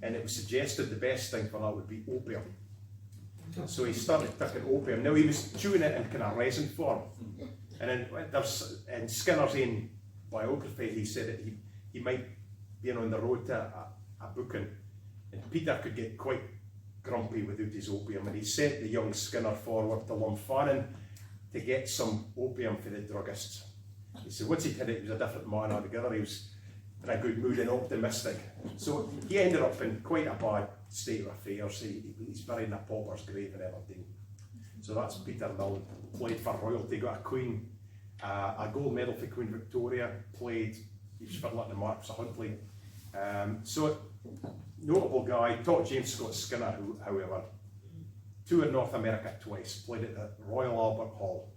and it was suggested the best thing for that would be opium. So he started taking opium. Now he was chewing it in kind of resin form, and in Skinner's own biography, he said that he might be on the road to a booking, and Peter could get quite grumpy without his opium, and he sent the young Skinner forward to Lumfannon to get some opium for the druggists. He said once he did it, he was a different man altogether. He was in a good mood and optimistic. So he ended up in quite a bad state of affairs. He's buried in a pauper's grave in Aberdeen. So that's Peter Mill. Played for royalty, got a gold medal for Queen Victoria, he was fiddling at the Marks of Huntly. So, notable guy. Taught James Scott Skinner, who, however, toured North America twice, played at the Royal Albert Hall,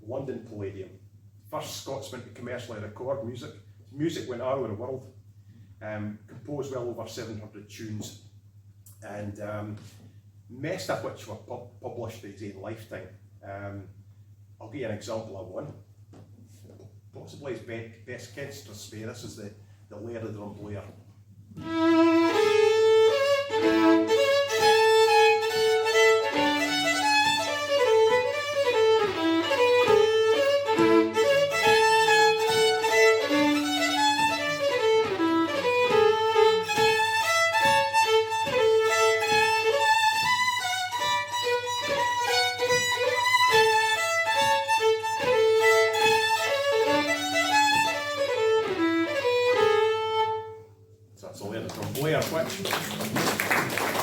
London Palladium. First Scotsman to commercially record music. His music went all over the world, composed well over 700 tunes, and most of which were published in his own lifetime. I'll give you an example of one. Possibly his best kent, Strathspey. This is the Laird of Drumblair.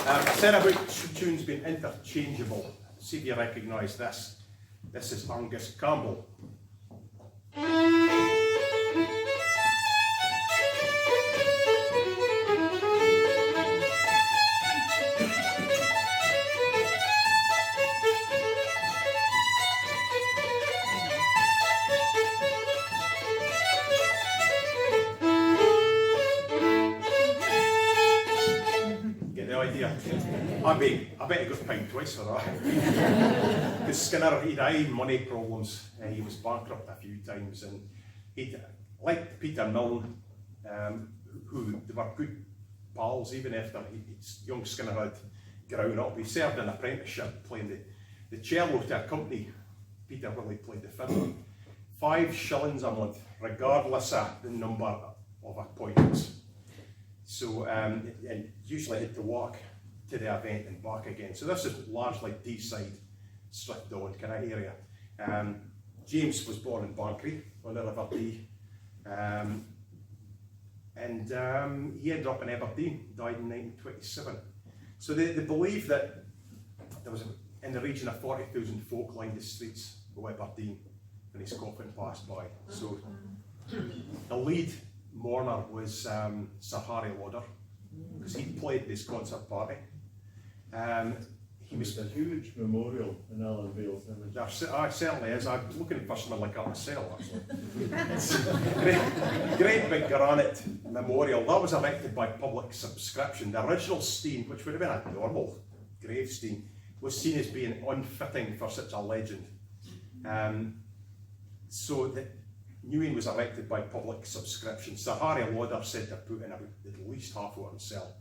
I said about tunes being interchangeable. See if you recognise this. This is Angus Campbell. I bet he got fined twice for that. Because Skinner, he'd had money problems. He was bankrupt a few times, and he'd, like Peter Milne, who they were good pals even after young Skinner had grown up. He served an apprenticeship playing the cello to a company. Peter Willie played the fiddle. 5 shillings a month, regardless of the number of appointments. So, and usually had to walk to the event and back again. So this is largely Deeside, Strathdown kind of area. James was born in Bankery on the River Dee. And he ended up in Aberdeen, died in 1927. So they believe that there was in the region of 40,000 folk lined the streets of Aberdeen when his coffin passed by. So the lead mourner was Sir Harry Lauder, because he played this concert party. He was a huge memorial in Alan Vale's image. There certainly is. I'm looking for something like that myself, actually. It's a great big granite memorial. That was erected by public subscription. The original steam, which would have been a normal gravestone, was seen as being unfitting for such a legend. So the Newing was erected by public subscription. Sir Harry Lauder said to put in about at least half of it himself.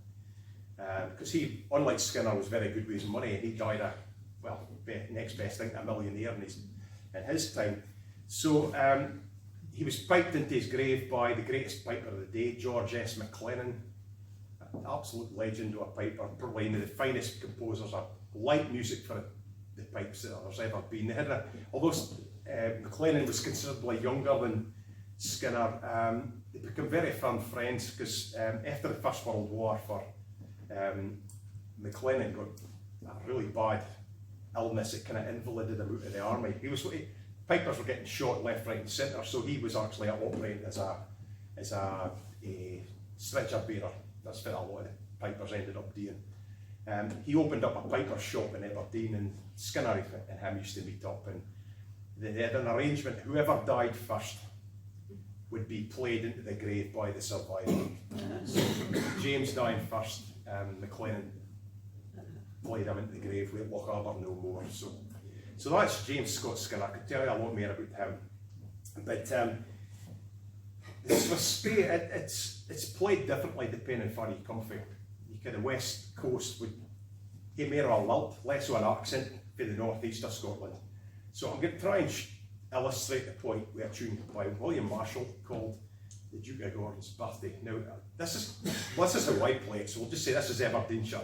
Because he, unlike Skinner, was very good with his money, and he died a, well, next best thing, a millionaire in his time. So he was piped into his grave by the greatest piper of the day, George S. McLennan, an absolute legend of a piper, probably one of the finest composers of light music for the pipes that there's ever been. They had although McLennan was considerably younger than Skinner, they became very firm friends, because after the First World War, McLennan got a really bad illness that kind of invalided him out of the army. Pipers were getting shot left, right and centre, so he was actually operating as a stretcher bearer. That's what a lot of the pipers ended up doing. He opened up a piper shop in Aberdeen, and Skinner and him used to meet up, and they had an arrangement: whoever died first would be played into the grave by the survivor. So James died first, McLennan played him into the grave with Lochaber no more. So that's James Scott Skinner. I could tell you a lot more about him. But the Strathspey, it's played differently depending on where you come from. You kind of West Coast would get more of a lilt, less of an accent for the northeast of Scotland. So I'm going to try and illustrate the point with a tune by William Marshall called The Duke of Gordon's Birthday. Now, this is how I play it, so we'll just say this is Aberdeenshire.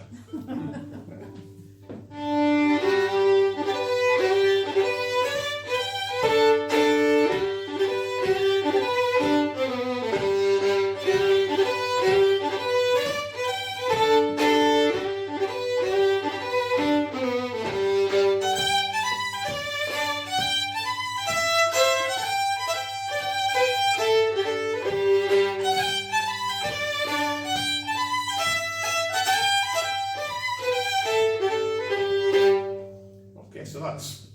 So that's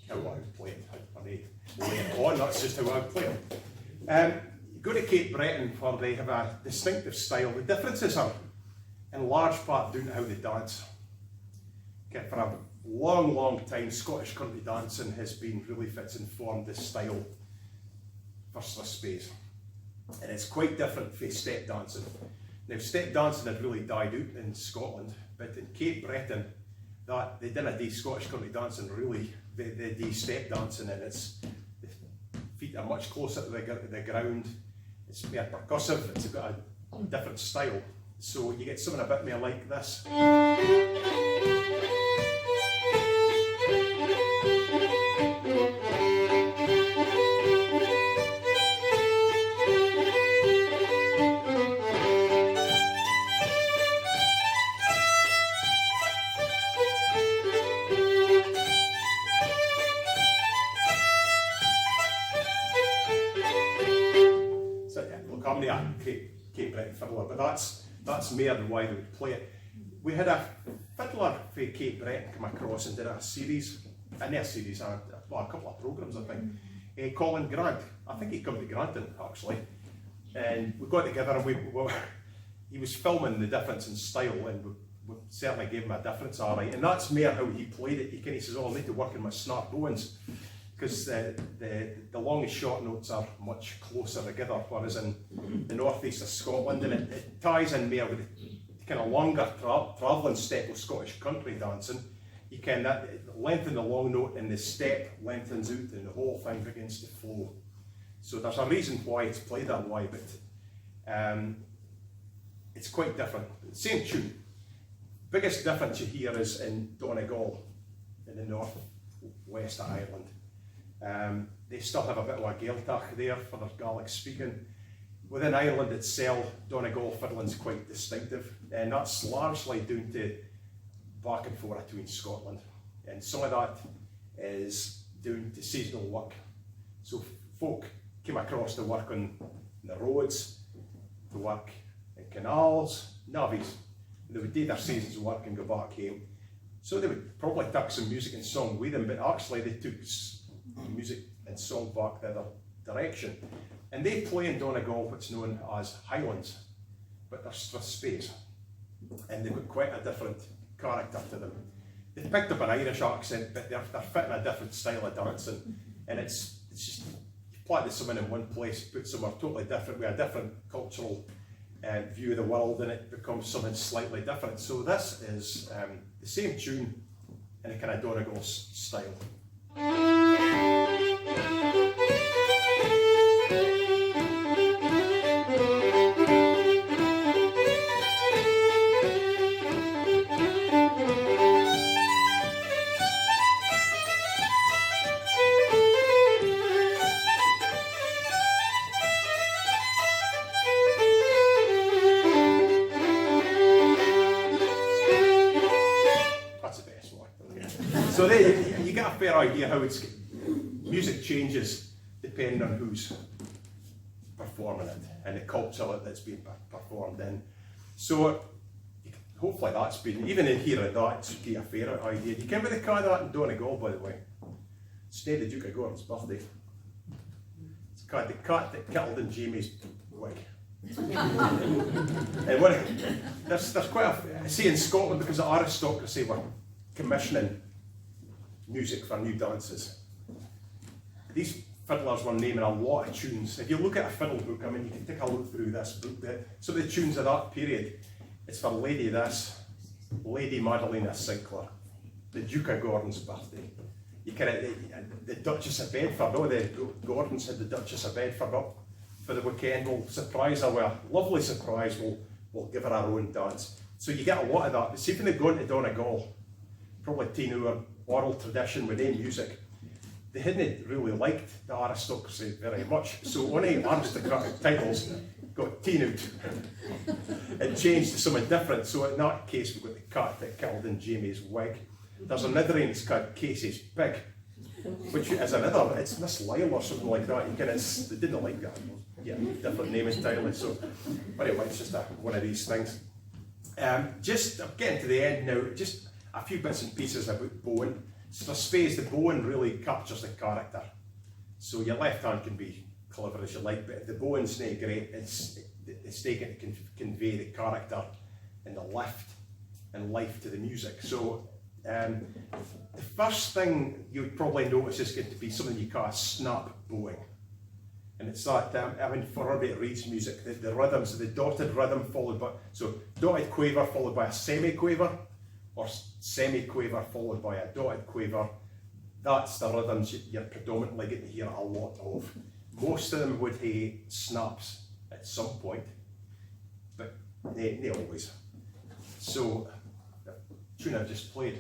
how I would play it. I may lay it on, that's just how I would play it. Go to Cape Breton, where they have a distinctive style. The differences are in large part down to how they dance. Okay, for a long, long time, Scottish country dancing has been really fits and formed this style for Strathspey. And it's quite different from step dancing. Now, step dancing had really died out in Scotland, but in Cape Breton, they didn't do Scottish country dancing really, they do step dancing, and the feet are much closer to the ground, it's more percussive, it's got a different style. So you get something a bit more like this. Cape Breton fiddler, but that's more than why they would play it. We had a fiddler for Cape Breton come across and did a series, a couple of programmes I think, Colin Grant. I think he'd come to Grantown actually, and we got together and he was filming the difference in style, and certainly gave him a difference, alright. And that's more how he played it. He says, oh, I need to work on my snap bowings, because the long and short notes are much closer together, whereas in the northeast of Scotland, and it ties in more with the kind of longer travelling step of Scottish country dancing. You can lengthen the long note and the step lengthens out and the whole thing begins to flow. So there's a reason why it's played that way, but it's quite different. Same tune. Biggest difference you hear is in Donegal, in the north west of Ireland. They still have a bit of a Gaeltacht there for their Gaelic speaking. Within Ireland itself, Donegal fiddling's quite distinctive, and that's largely down to back and forth between Scotland. And some of that is down to seasonal work. So folk came across to work on the roads, to work in canals, navies. They would do their season's work and go back home. So they would probably take some music and song with them, but actually they took music and song back the other direction. And they play in Donegal what's known as Highlands, but they're Strathspeys. And they've got quite a different character to them. They've picked up an Irish accent, but they're fitting a different style of dancing. And it's just, you plant someone in one place, put somewhere totally different, with a different cultural view of the world, and it becomes something slightly different. So this is the same tune in a kind of Donegal style. So there you get a fair idea how music changes depending on who's performing it and the culture that's being performed in. So hopefully that's been, even in here and that, to get a fair idea. You came with the card of that in Donegal, by the way. It's near the Duke of Gordon's birthday. It's called the cat that killed in Jamie's wig. And there's quite a, see in Scotland, because the aristocracy were commissioning music for new dances. These fiddlers were naming a lot of tunes. If you look at a fiddle book, I mean, you can take a look through this book. Some of the tunes of that period, it's for Lady this, Lady Madalena Sinclair, the Duke of Gordon's birthday. You the Duchess of Bedford, the Gordons had the Duchess of Bedford up for the weekend. We'll surprise her with a lovely surprise. We'll give her our own dance. So you get a lot of that. But see, when they go into Donegal, probably 10 hour oral tradition with their music, they hadn't really liked the aristocracy very much. So only aristocratic titles got teen out and changed to something different. So in that case, we've got the cat that killed in Jamie's wig. There's another one that's called Casey's pig, which is another, it's Miss Lyle or something like that. They didn't like that. Yeah, different name entirely. So anyway, it's just one of these things. Just I'm getting to the end now. Just a few bits and pieces about bowing. Strathspey, the bowing really captures the character. So your left hand can be clever as you like, but if the bowing's not great, it's taken to convey the character and the lift and life to the music. So the first thing you would probably notice is going to be something you call a snap bowing. And it's that, I mean, for everybody that reads music, the rhythms, the dotted rhythm followed by, so dotted quaver followed by a semi-quaver, or semi-quaver followed by a dotted quaver. That's the rhythms you're predominantly getting to hear a lot of. Most of them would have snaps at some point, but they always. So, the tune I've just played.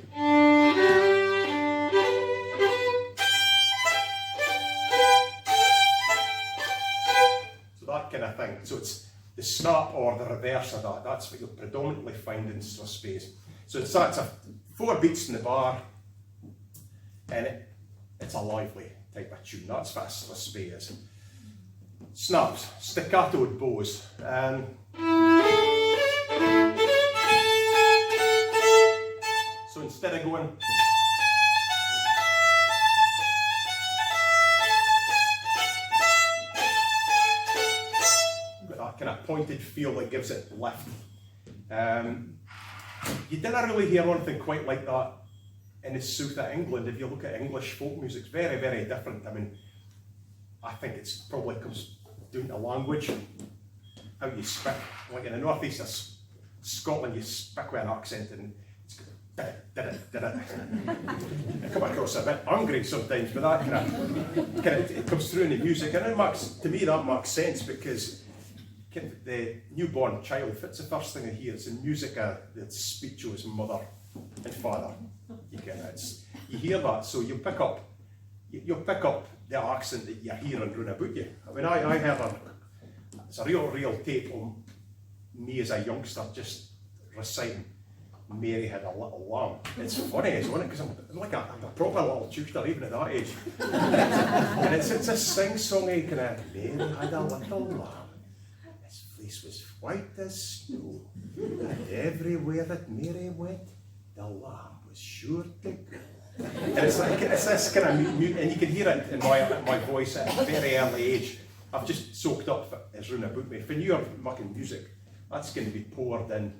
So that kind of thing. So it's the snap or the reverse of that. That's what you'll predominantly find in Strathspey. So it's 4 beats in the bar, and it's a lively type of tune. That's what Strathspey is. Snaps, staccatoed bows. So instead of going, you've got that kind of pointed feel that gives it lift. you didn't really hear anything quite like that in the south of England. If you look at English folk music, it's very, very different. I mean, I think it's probably comes down to language, how you speak. Like in the northeast of Scotland, you speak with an accent and it's did it. I come across a bit hungry sometimes, but that kind of it comes through in the music, and to me that makes sense because the newborn child, if it's the first thing he hears in music, the speech of his mother and father, you hear that, so you'll pick up the accent that you're hearing round about you. I mean, I heard it's a real tape of me as a youngster just reciting Mary Had a Little Lamb. It's funny, isn't it? Because I'm like a proper little tutor even at that age. And it's a sing-songy kind of, Mary had a little lamb. His face was white as snow. And everywhere that Mary went, the lamb was sure to go. And it's this kind of mute, and you can hear it in my voice at a very early age. I've just soaked up as round about me. When you're making music, that's going to be poured in.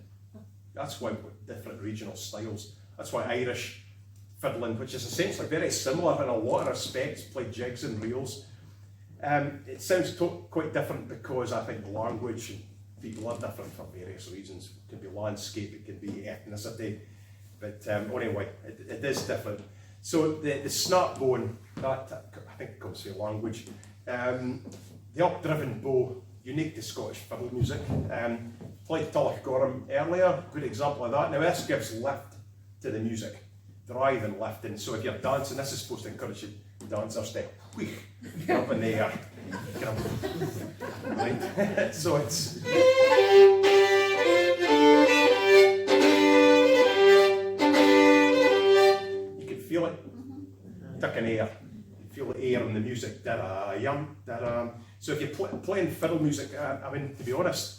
That's why different regional styles. That's why Irish fiddling, which is essentially very similar in a lot of respects, play jigs and reels. It sounds quite different because I think language and people are different for various reasons. It can be landscape, it can be ethnicity, but anyway, it is different. So the snap bowing, that I think comes from language. The up-driven bow, unique to Scottish fiddle music. Played Tulloch Gorham earlier, good example of that. Now this gives lift to the music, drive and lift, and so if you're dancing, this is supposed to encourage dancers to wheek, get up in the air, get up, right? So it's... You can feel it, taking air. Feel the air and the music, da-da-yum, da-da. So if you're playing fiddle music, I mean, to be honest,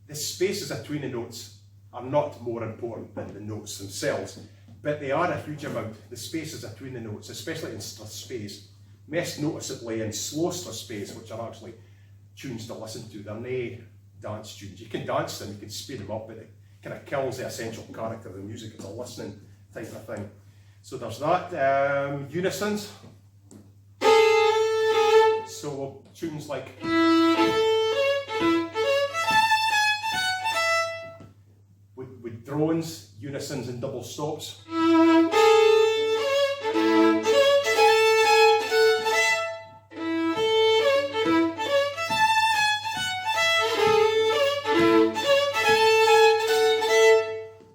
the spaces between the notes are not more important than the notes themselves, but they are a huge amount, the spaces between the notes, especially in Strathspey, most noticeably in slow Strathspey, which are actually tunes to listen to. They're no dance tunes. You can dance them, you can speed them up, but it kind of kills the essential character of the music. It's a listening type of thing. So there's that. Unisons. So tunes like with drones, unisons and double stops.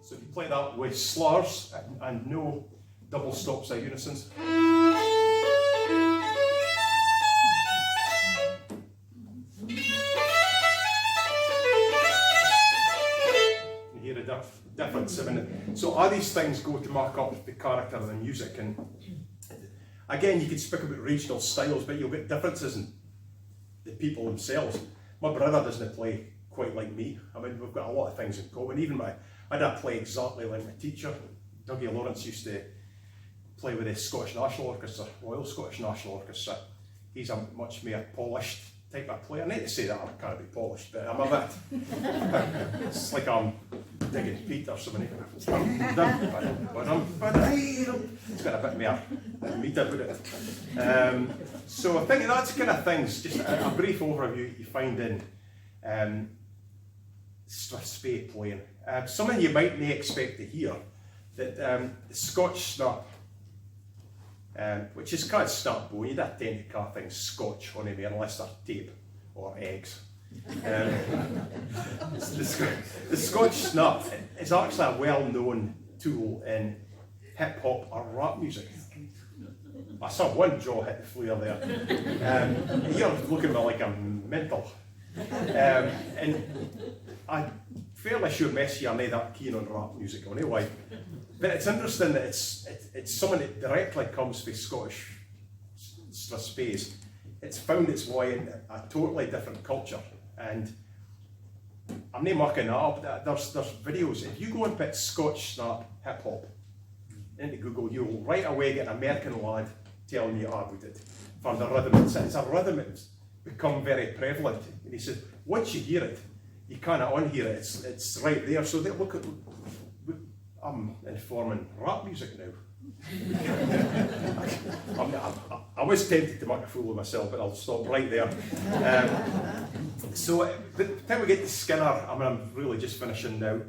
So if you play that with slurs and no double stops or unisons. You hear a difference. I mean, so all these things go to mark up the character of the music, and again you can speak about regional styles, but you'll get differences in the people themselves. My brother doesn't play quite like me. I mean, we've got a lot of things in common. Even I don't play exactly like my teacher. Dougie Lawrence used to play with the Scottish National Orchestra, Royal Scottish National Orchestra. He's a much more polished type of player. I need to say that I can't be polished, but I'm a bit. It's like I'm digging feet or something. It's got a bit more meat about it. So I think that's kind of things, just a brief overview you find in Strathspey playing. Something you might not expect to hear, that the Scotch snap, which is called snap bow, you don't tend to call things Scotch on it unless they're tape or eggs. The Scotch snap is actually a well-known tool in hip-hop or rap music. I saw one jaw hit the floor there. You're looking at me like I'm mental. And I'm fairly sure Messi are not that keen on rap music anyway. But it's interesting that it's something that directly comes from Scottish Strathspey. It's found its way in a totally different culture, and I'm not mucking that up. There's videos. If you go and put Scotch snap hip hop into Google, you'll right away get an American lad telling you about it for the rhythm. It's a rhythm that's become very prevalent, and he says once you hear it, you kind of on here, it's right there. So they look at, I'm informing rap music now. I was tempted to make a fool of myself, but I'll stop right there. So by the time we get to Skinner, I mean, I'm really just finishing now.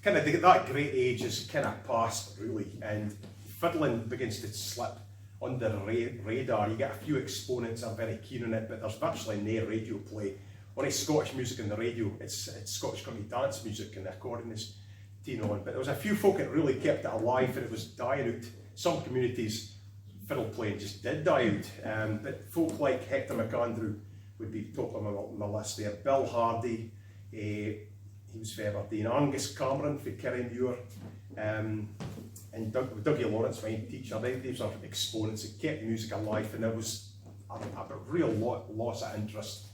Kind of that great age is kind of past, really, and fiddling begins to slip under the radar. You get a few exponents are very keen on it, but there's virtually no radio play. Only Scottish music on the radio, it's Scottish country dance music, and the accordion is on. But there was a few folk that really kept it alive, and it was dying out. Some communities, fiddle playing just did die out. But folk like Hector McAndrew would be top on my list there. Bill Hardy, he was from Aberdeen. Angus Cameron from Kirriemuir, and Dougie Lawrence, my teacher. These are exponents that kept music alive, and there was a real loss of interest.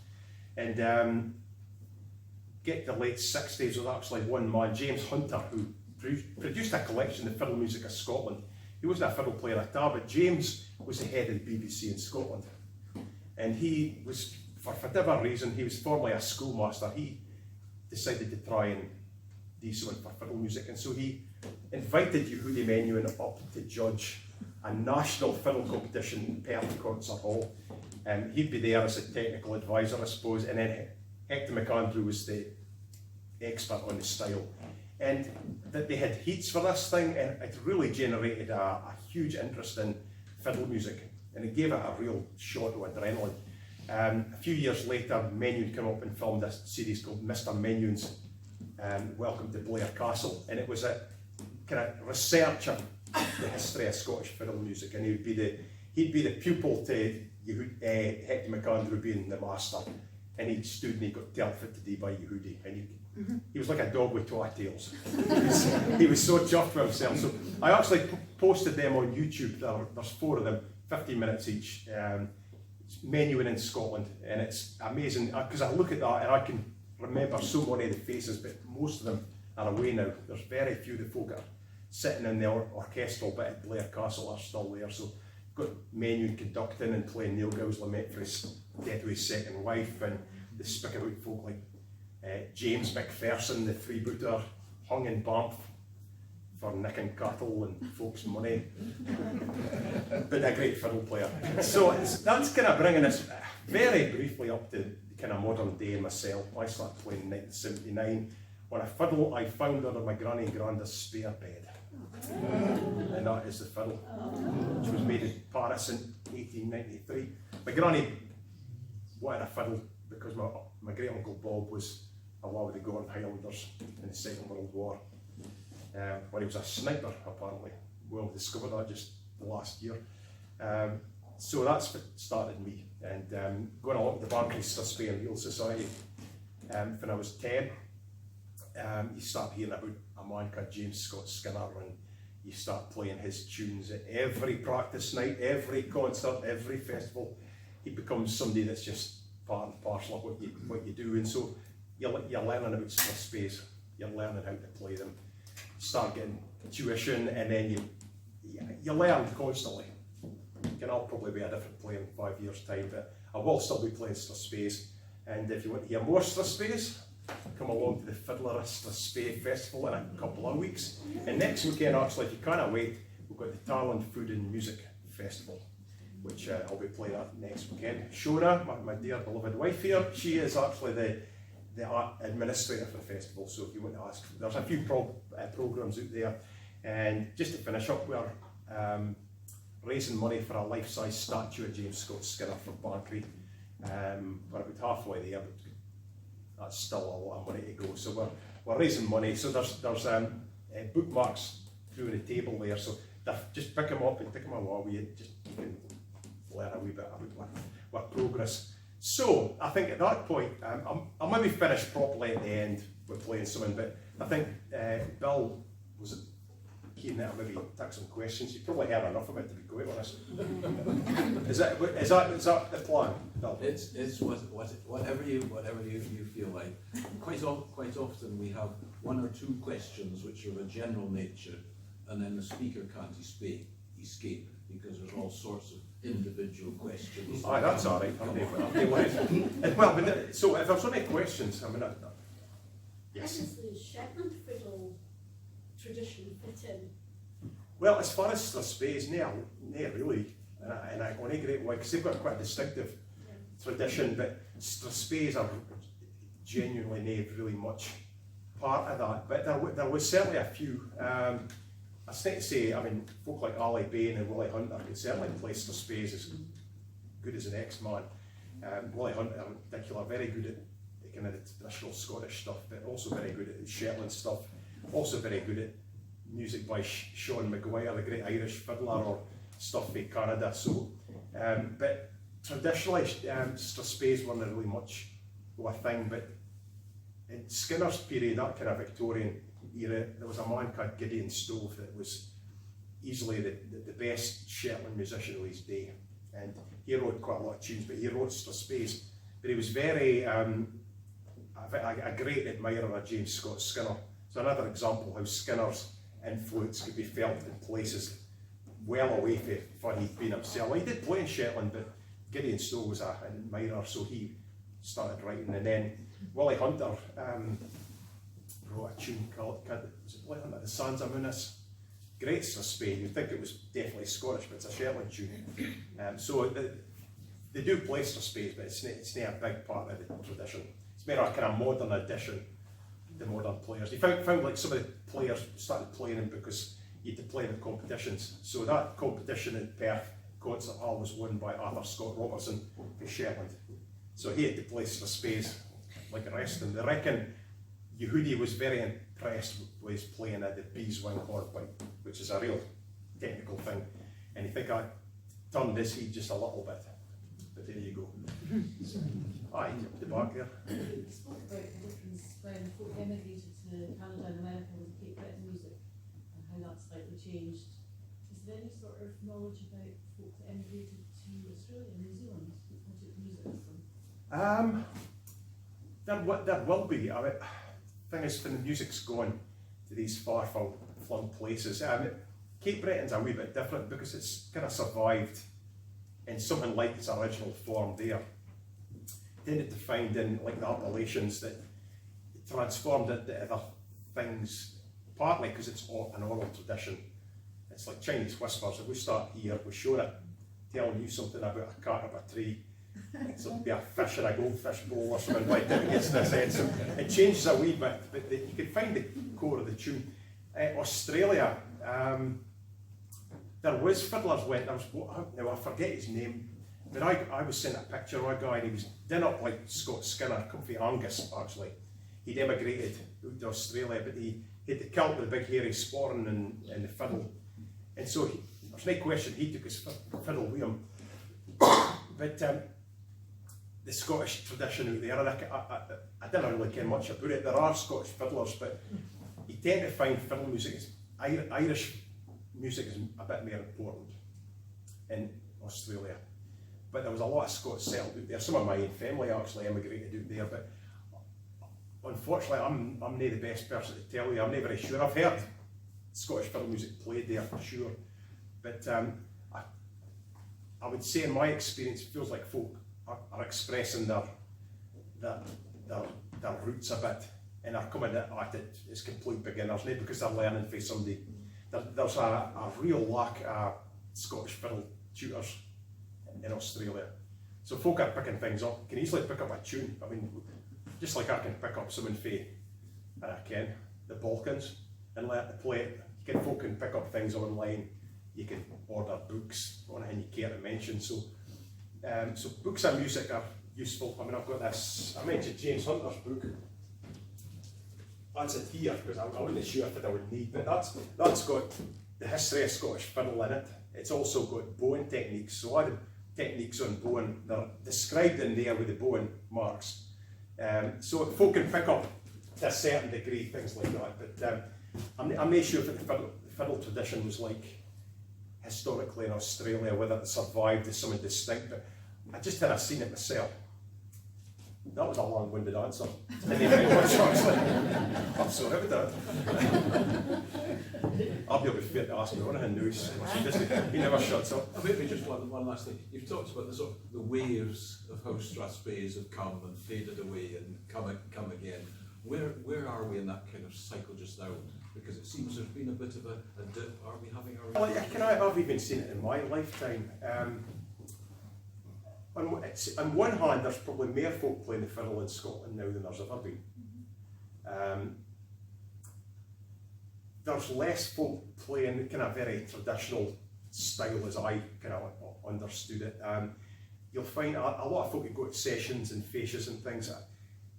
And get to the late 60s, there was actually one man, James Hunter, who produced a collection of fiddle music of Scotland. He wasn't a fiddle player at all, but James was the head of the BBC in Scotland. And he was, for whatever reason, he was formerly a schoolmaster. He decided to try and do something for fiddle music, and so he invited Yehudi Menuhin up to judge a national fiddle competition in Perth Concert Hall. He'd be there as a technical advisor, I suppose, and then Hector McAndrew was the expert on the style. And that they had heats for this thing, and it really generated a huge interest in fiddle music, and it gave it a real shot of adrenaline. A few years later, Menuhin came up and filmed a series called Mr. Menuhin's Welcome to Blair Castle, and it was a kind of research of the history of Scottish fiddle music, and he'd be the pupil to Hector McAndrew being the master. And he stood and he got told fit to do by Yehudi, and he was like a dog with 2 tails. He was so chuffed with himself. So I actually posted them on YouTube. There's 4 of them, 15 minutes each. It's Menuhin in Scotland, and it's amazing because I look at that and I can remember so many of the faces, but most of them are away now. There's very few of the folk that are sitting in the orchestral bit at Blair Castle are still there. So got Menuhin conducting and playing Neil Gow's Lament for his death of his second wife, and they speak about folk like James McPherson, the freebooter, hung in Banff for nicking cattle and folks' money, but a great fiddle player. So that's kind of bringing us very briefly up to the kind of modern day in myself. I started playing in 1979 when a fiddle I found under my granny and granddad's spare bed. And that is the fiddle, which was made in Paris in 1893. My granny wanted a fiddle because my great uncle Bob was a lot of the Gordon Highlanders in the Second World War, where he was a sniper apparently. Well, we discovered that just last year. So that's what started me, and going along with the Strathspey and Grantown Society. When I was 10, you start hearing about a man called James Scott Skinner, and you start playing his tunes at every practice night, every concert, every festival. He becomes somebody that's just part and parcel of what you do, and so you're learning about Strathspeys, you're learning how to play them, start getting tuition, and then you learn constantly. I'll probably be a different player in 5 years' time, but I will still be playing Strathspeys. And if you want to hear more Strathspeys, come along to the Fiddler Strathspey Festival in a couple of weeks. And next weekend, actually, if you can't wait, we've got the Talent Food and Music Festival, which I'll be playing at next weekend. Shona, my dear beloved wife here, she is actually the art administrator for the festival. So if you want to ask, there's a few programs out there. And just to finish up, we're raising money for a life-size statue of James Scott Skinner for Bankery. We're about halfway there, but that's still a lot of money to go. So we're raising money. So there's bookmarks through the table there. So just pick them up and take them along with you. Just you can learn a wee bit about what progress. So I think at that point, I'll maybe finish properly at the end with playing something. But I think Bill was keen that I maybe take some questions. You probably heard enough of it, to be quite honest. Is that the plan? No. It's whatever you feel like. Quite often we have 1 or 2 questions which are of a general nature, and then the speaker can't escape because because there's all sorts of individual questions. Aye, that's all right. I'll be worried. Well, but so if there's any questions, I mean, yes. How does the Shetland fiddle tradition fit in? Well, as far as Strathspey is near really, and I only great way because they've got quite a distinctive tradition, but Strathspeys are genuinely not really much part of that. But there was certainly a few. I think to say, I mean, folk like Ali Bain and Willie Hunter could certainly play Strathspeys as good as the next man. Willie Hunter in particular, very good at the kind of the traditional Scottish stuff, but also very good at the Shetland stuff. Also very good at music by Sean Maguire, the great Irish fiddler, or stuff from Canada. So, but traditionally, Strathspeys weren't really much of a thing. But in Skinner's period, that kind of Victorian era, there was a man called Gideon Stove that was easily the best Shetland musician of his day, and he wrote quite a lot of tunes. But he wrote Strathspeys. But he was very a great admirer of James Scott Skinner. So another example how Skinner's influence could be felt in places well away from he'd been himself. Well, he did play in Shetland, but Gideon Stowe was an admirer, so he started writing. And then Willie Hunter wrote a tune called, was it Willie Hunter, The Sands of Munis? Great Strathspey. You'd think it was definitely Scottish, but it's a Shetland tune. So they do play Strathspeys, but it's not a big part of the tradition. It's more a kind of modern addition. The modern players. You found like some of the players started playing them because you had to play in the competitions. So that competition in Perth Concert Hall was won by Arthur Scott Robertson for Shetland. So he had to play Strathspeys like the rest of them. They reckon Yehudi was very impressed with his playing at the beeswing hornpipe, which is a real technical thing. And you think I turned his heat just a little bit. But there you go. Aye, up the back there. You spoke about the difference when folk emigrated to Canada and America with Cape Breton music and how that slightly changed. Is there any sort of knowledge about folk that emigrated to Australia and New Zealand and took music with them? There will be. I mean, thing is, when the music's gone to these far-flung places, Cape Breton's a wee bit different because it's kind of survived in something like its original form there. Tended to find in like the Appalachians that it transformed into other things, partly because it's an oral tradition. It's like Chinese whispers. If we start here, we show it, telling you something about a cat up a tree. So it'll be a fish in a goldfish bowl or something like that. It gets this end. So it changes a wee bit, but you can find the core of the tune. Australia, there was fiddlers went. Now I forget his name. But I was sent a picture of a guy and he was done up like Scott Skinner, come from Angus actually. He'd emigrated out to Australia, but he had the kilt with the big hairy sporran and the fiddle. And so there's no question he took his fiddle with him. But the Scottish tradition out there, and I didn't really care much about it. There are Scottish fiddlers, but you tend to find fiddle music, Irish music is a bit more important in Australia. But there was a lot of Scots settled out there. Some of my own family actually emigrated out there, but unfortunately I'm not the best person to tell you. I'm not very sure. I've heard Scottish fiddle music played there for sure, but I would say in my experience it feels like folk are expressing their roots a bit and are coming at it as complete beginners, not because they're learning from somebody. There's a real lack of Scottish fiddle tutors in Australia. So folk are picking things up, can easily pick up a tune. I mean, just like I can pick up something for, the Balkans and learn to play it. Folk can pick up things online, you can order books on anything you care to mention. So books and music are useful. I mean, I've got this, I mentioned James Hunter's book. That's it here, because I wasn't sure if I would need, but that's got the history of Scottish fiddle in it. It's also got bowing techniques. So a lot of techniques on bowing, they're described in there with the bowing marks. So folk can pick up to a certain degree things like that, but I'm not sure if the fiddle tradition was like historically in Australia, whether it survived as something distinct, but I just had seen it myself. That was a long-winded answer. Didn't even know much, actually. I'm sorry about that. I'll be able to fit to ask me anything now. He never shuts up. Maybe just one last thing. You've talked about the sort of the waves of how Strathspeys have come and faded away and come again. Where are we in that kind of cycle just now? Because it seems there's been a bit of a dip. Are we having a... Well, I've even seen it in my lifetime. On one hand, there's probably more folk playing the fiddle in Scotland now than there's ever been. There's less folk playing kind of very traditional style as I kind of understood it. You'll find a lot of folk who go to sessions and fascias and things.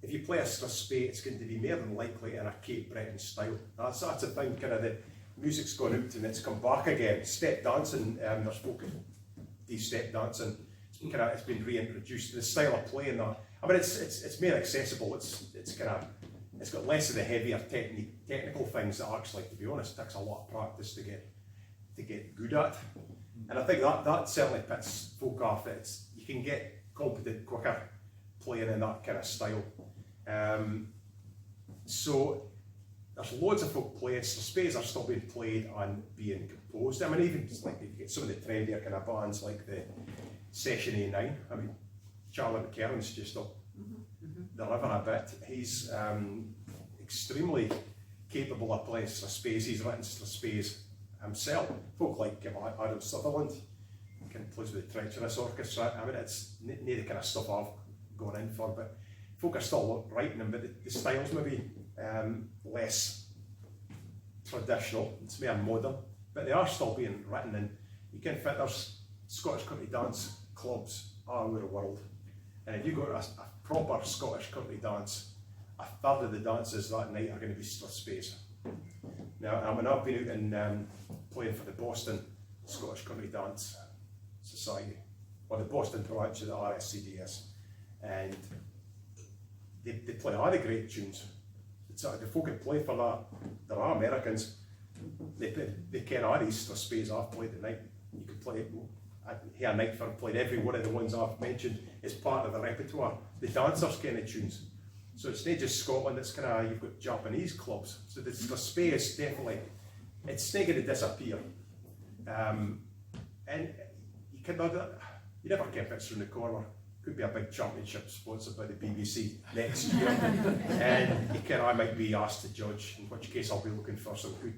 If you play a Strathspey, it's going to be more than likely in a Cape Breton style. That's the thing, kind of the music's gone out and it's come back again. Step dancing, there's folk who do step dancing. It's been reintroduced. The style of playing that, I mean, it's more accessible. It's got less of the heavier technical things that actually, to be honest, takes a lot of practice to get good at. And I think that certainly pits folk off. You can get competent quicker playing in that kind of style. So there's loads of folk playing. Strathspeys are still being played and being composed. I mean, even just like if you get some of the trendier kind of bands like the Session A9. I mean, Charlie McKern's just up the river a bit. He's extremely capable of playing Strathspeys. He's written Strathspeys himself. Folk like Adam Sutherland can plays with the Treacherous Orchestra. I mean, it's not the kind of stuff I've gone in for, but folk are still writing them, but the style's maybe less traditional. It's more modern, but they are still being written, and you can fit there's Scottish country dance clubs all over the world, and if you go to a proper Scottish country dance, a third of the dances that night are going to be Strathspeys. Now, I mean, I've been out and playing for the Boston Scottish Country Dance Society, or the Boston branch of the RSCDS, and they play all the great tunes. The folk that play for that, there are Americans. They can all these Strathspeys I've played tonight. You can play it. Here Nightford played every one of the ones I've mentioned as part of the repertoire. The dancers kind of tunes. So it's not just Scotland, it's kind of, you've got Japanese clubs. So the Strathspey is definitely, it's not going to disappear. And you never can fix around the corner. Could be a big championship sponsored by the BBC next year. And I might be asked to judge, in which case I'll be looking for some good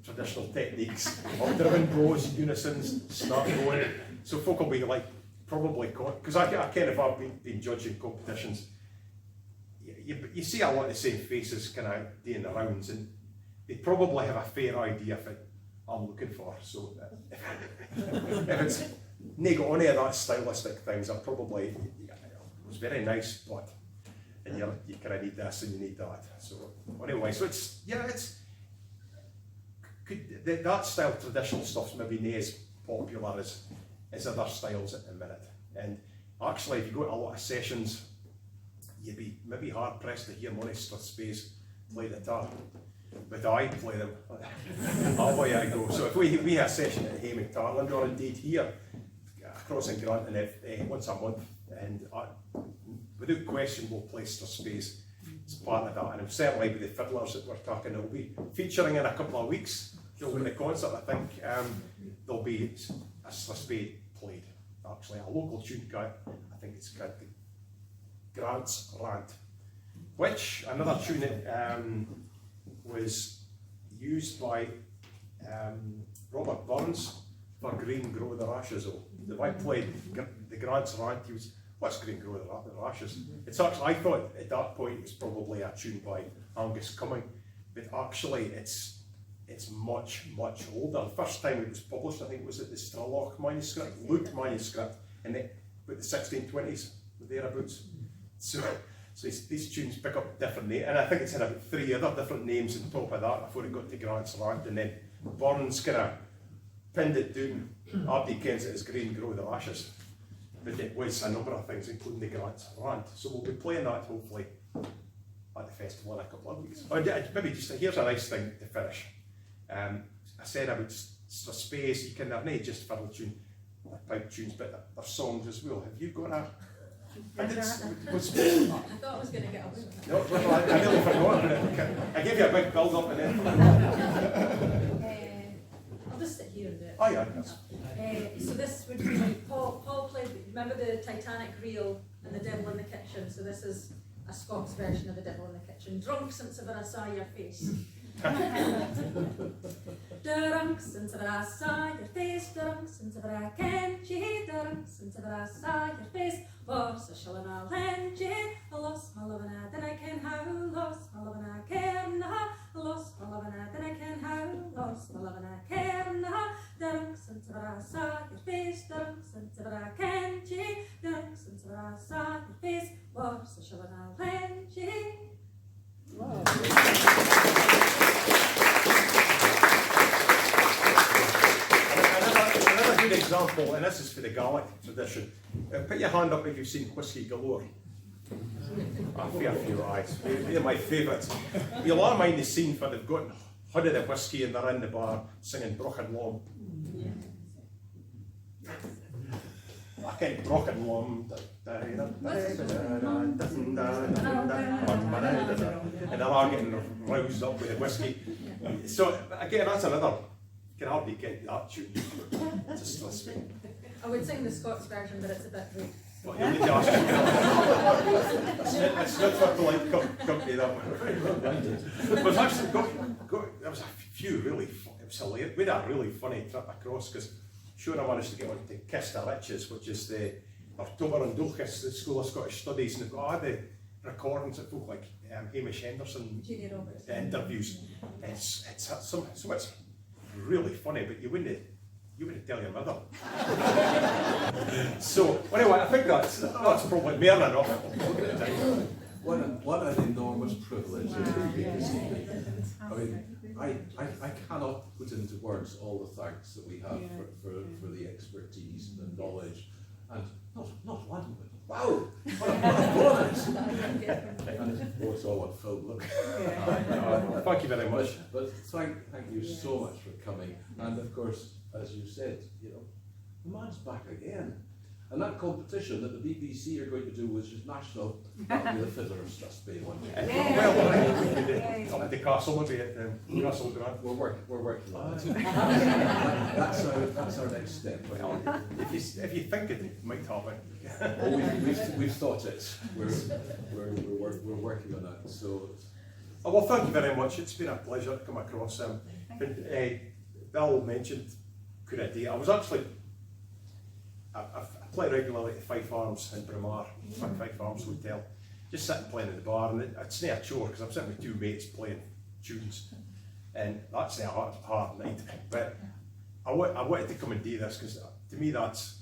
traditional techniques, up-driven blows, unisons, snap going. So folk will be like, probably, because I kind of have been judging competitions, you see a lot of the same faces kind of doing the rounds, and they probably have a fair idea of what I'm looking for. So if it's not got any of that stylistic things, I probably, it was very nice, but and you kind of need this and you need that. So anyway, so that style traditional stuff's maybe not as popular as other styles at the minute. And actually, if you go to a lot of sessions, you'd be maybe hard pressed to hear many Strathspeys play the guitar, but I play them. Away I go. So if we have a session at Hayman Tarland, or indeed here across in Grantown once a month, and without question we'll play Strathspeys as part of that. And certainly with the fiddlers that we're talking, they'll be featuring in a couple of weeks. During the concert, I think there'll be a Strathspey played. Actually, a local tune guy, I think it's called Grant's Rant, which another tune that was used by Robert Burns for Green Grow the Rashes. The one played the Grant's Rant, he was, what's Green Grow the Rashes? It's actually, I thought at that point it was probably a tune by Angus Cumming, but actually it's much, much older. The first time it was published, I think, was at the Straloch manuscript, Luke manuscript, in the 1620s, thereabouts. So these tunes pick up different names, and I think it's had about 3 other different names on top of that before it got to Grant's Rant, and then Burns kind of pinned it down. Abdi kens it as Green Grow the Rashes, but it was a number of things, including the Grant's Rant. So we'll be playing that hopefully at the festival in a couple of weeks. Maybe just here's a nice thing to finish. I said about Strathspeys, you can have not just fiddle tune, pipe tunes, but there's songs as well. Have you got I did, I thought I was going to get away with it. no, well, I nearly forgot. I gave you a big build up and then. I'll just sit here and do it. Oh yeah, yes. So this would be like Paul played, remember the Titanic reel and the Devil in the Kitchen? So this is a Scots version of the Devil in the Kitchen. Drunk since ever I saw your face. Drunk since ever I saw your face. Drunk since ever I kenned ye. Drunk since ever I saw your face. What's a shilling I'll lend ye? I lost my love and I then I ken how. Lost my love and I care now. Lost my love and I then I ken how. Lost my love and I care now. Drunk since ever I saw your face. Drunk since ever I kenned ye. Drunk since ever I saw your face. What's a shilling I'll lend ye? Another good example, and this is for the Gaelic tradition. Put your hand up if you've seen Whiskey Galore. A fair few eyes. They're my favourites. You'll all mind the scene where they've got hood of the whiskey and they're in the bar singing Brochen Lom. I can't Brochen Lom. And they're all getting roused up with the whiskey. So again, that's another. You can hardly get that tune. It's a Strathspey. I would sing the Scots version, but it's a bit rude. Well, you'll need to ask it's not for polite company that one. But it's actually there was a few really, it was hilarious. We had a really funny trip across because sure I managed to get on to Kiss the Riches, which is the October and Dulcis, the School of Scottish Studies, and they've got all the recordings of folk like Hamish Henderson Julia Roberts. interviews. It's so much really funny, but you wouldn't tell your mother. So anyway, I think that's probably more than enough. What an enormous privilege it is being this evening. I mean, I cannot put into words all the thanks that we have for the expertise and the knowledge, and not one, but wow, what a bonus! And it's all on film, look. Thank you very much. But thank you so much for coming, and of course, as you said, the man's back again. And that competition that the BBC are going to do, which is national, that'll be the Fiddler of Strathspey one. Well, up at the castle, maybe at Castle Grant. We're working on it. That's our next step. Well, if you think it might happen. We've thought it. We're working on that. So. Oh, well, thank you very much. It's been a pleasure to come across. Bill mentioned Currity. I was actually. I play regularly at Fife Arms in Bramar, Fife Arms Hotel. Just sitting playing in the bar, and it's not a chore because I'm sitting with two mates playing tunes, and that's a hard night. But I wanted to come and do this because to me that's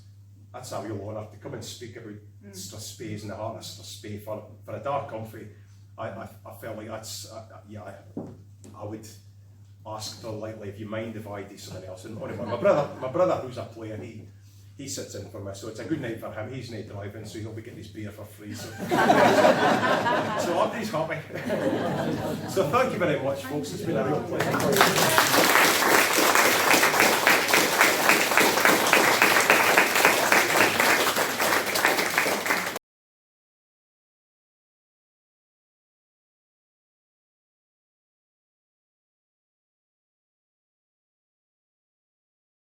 a real honour to come and speak about Strathspeys and the heart of Strathspey for a dark country. I felt like that's I would ask politely if you mind if I do something else. And anyway, my brother who's a player, he sits in for me, so it's a good night for him. He's not driving, so he'll be getting his beer for free. So, so he's happy. So thank you very much, folks. It's been a real pleasure.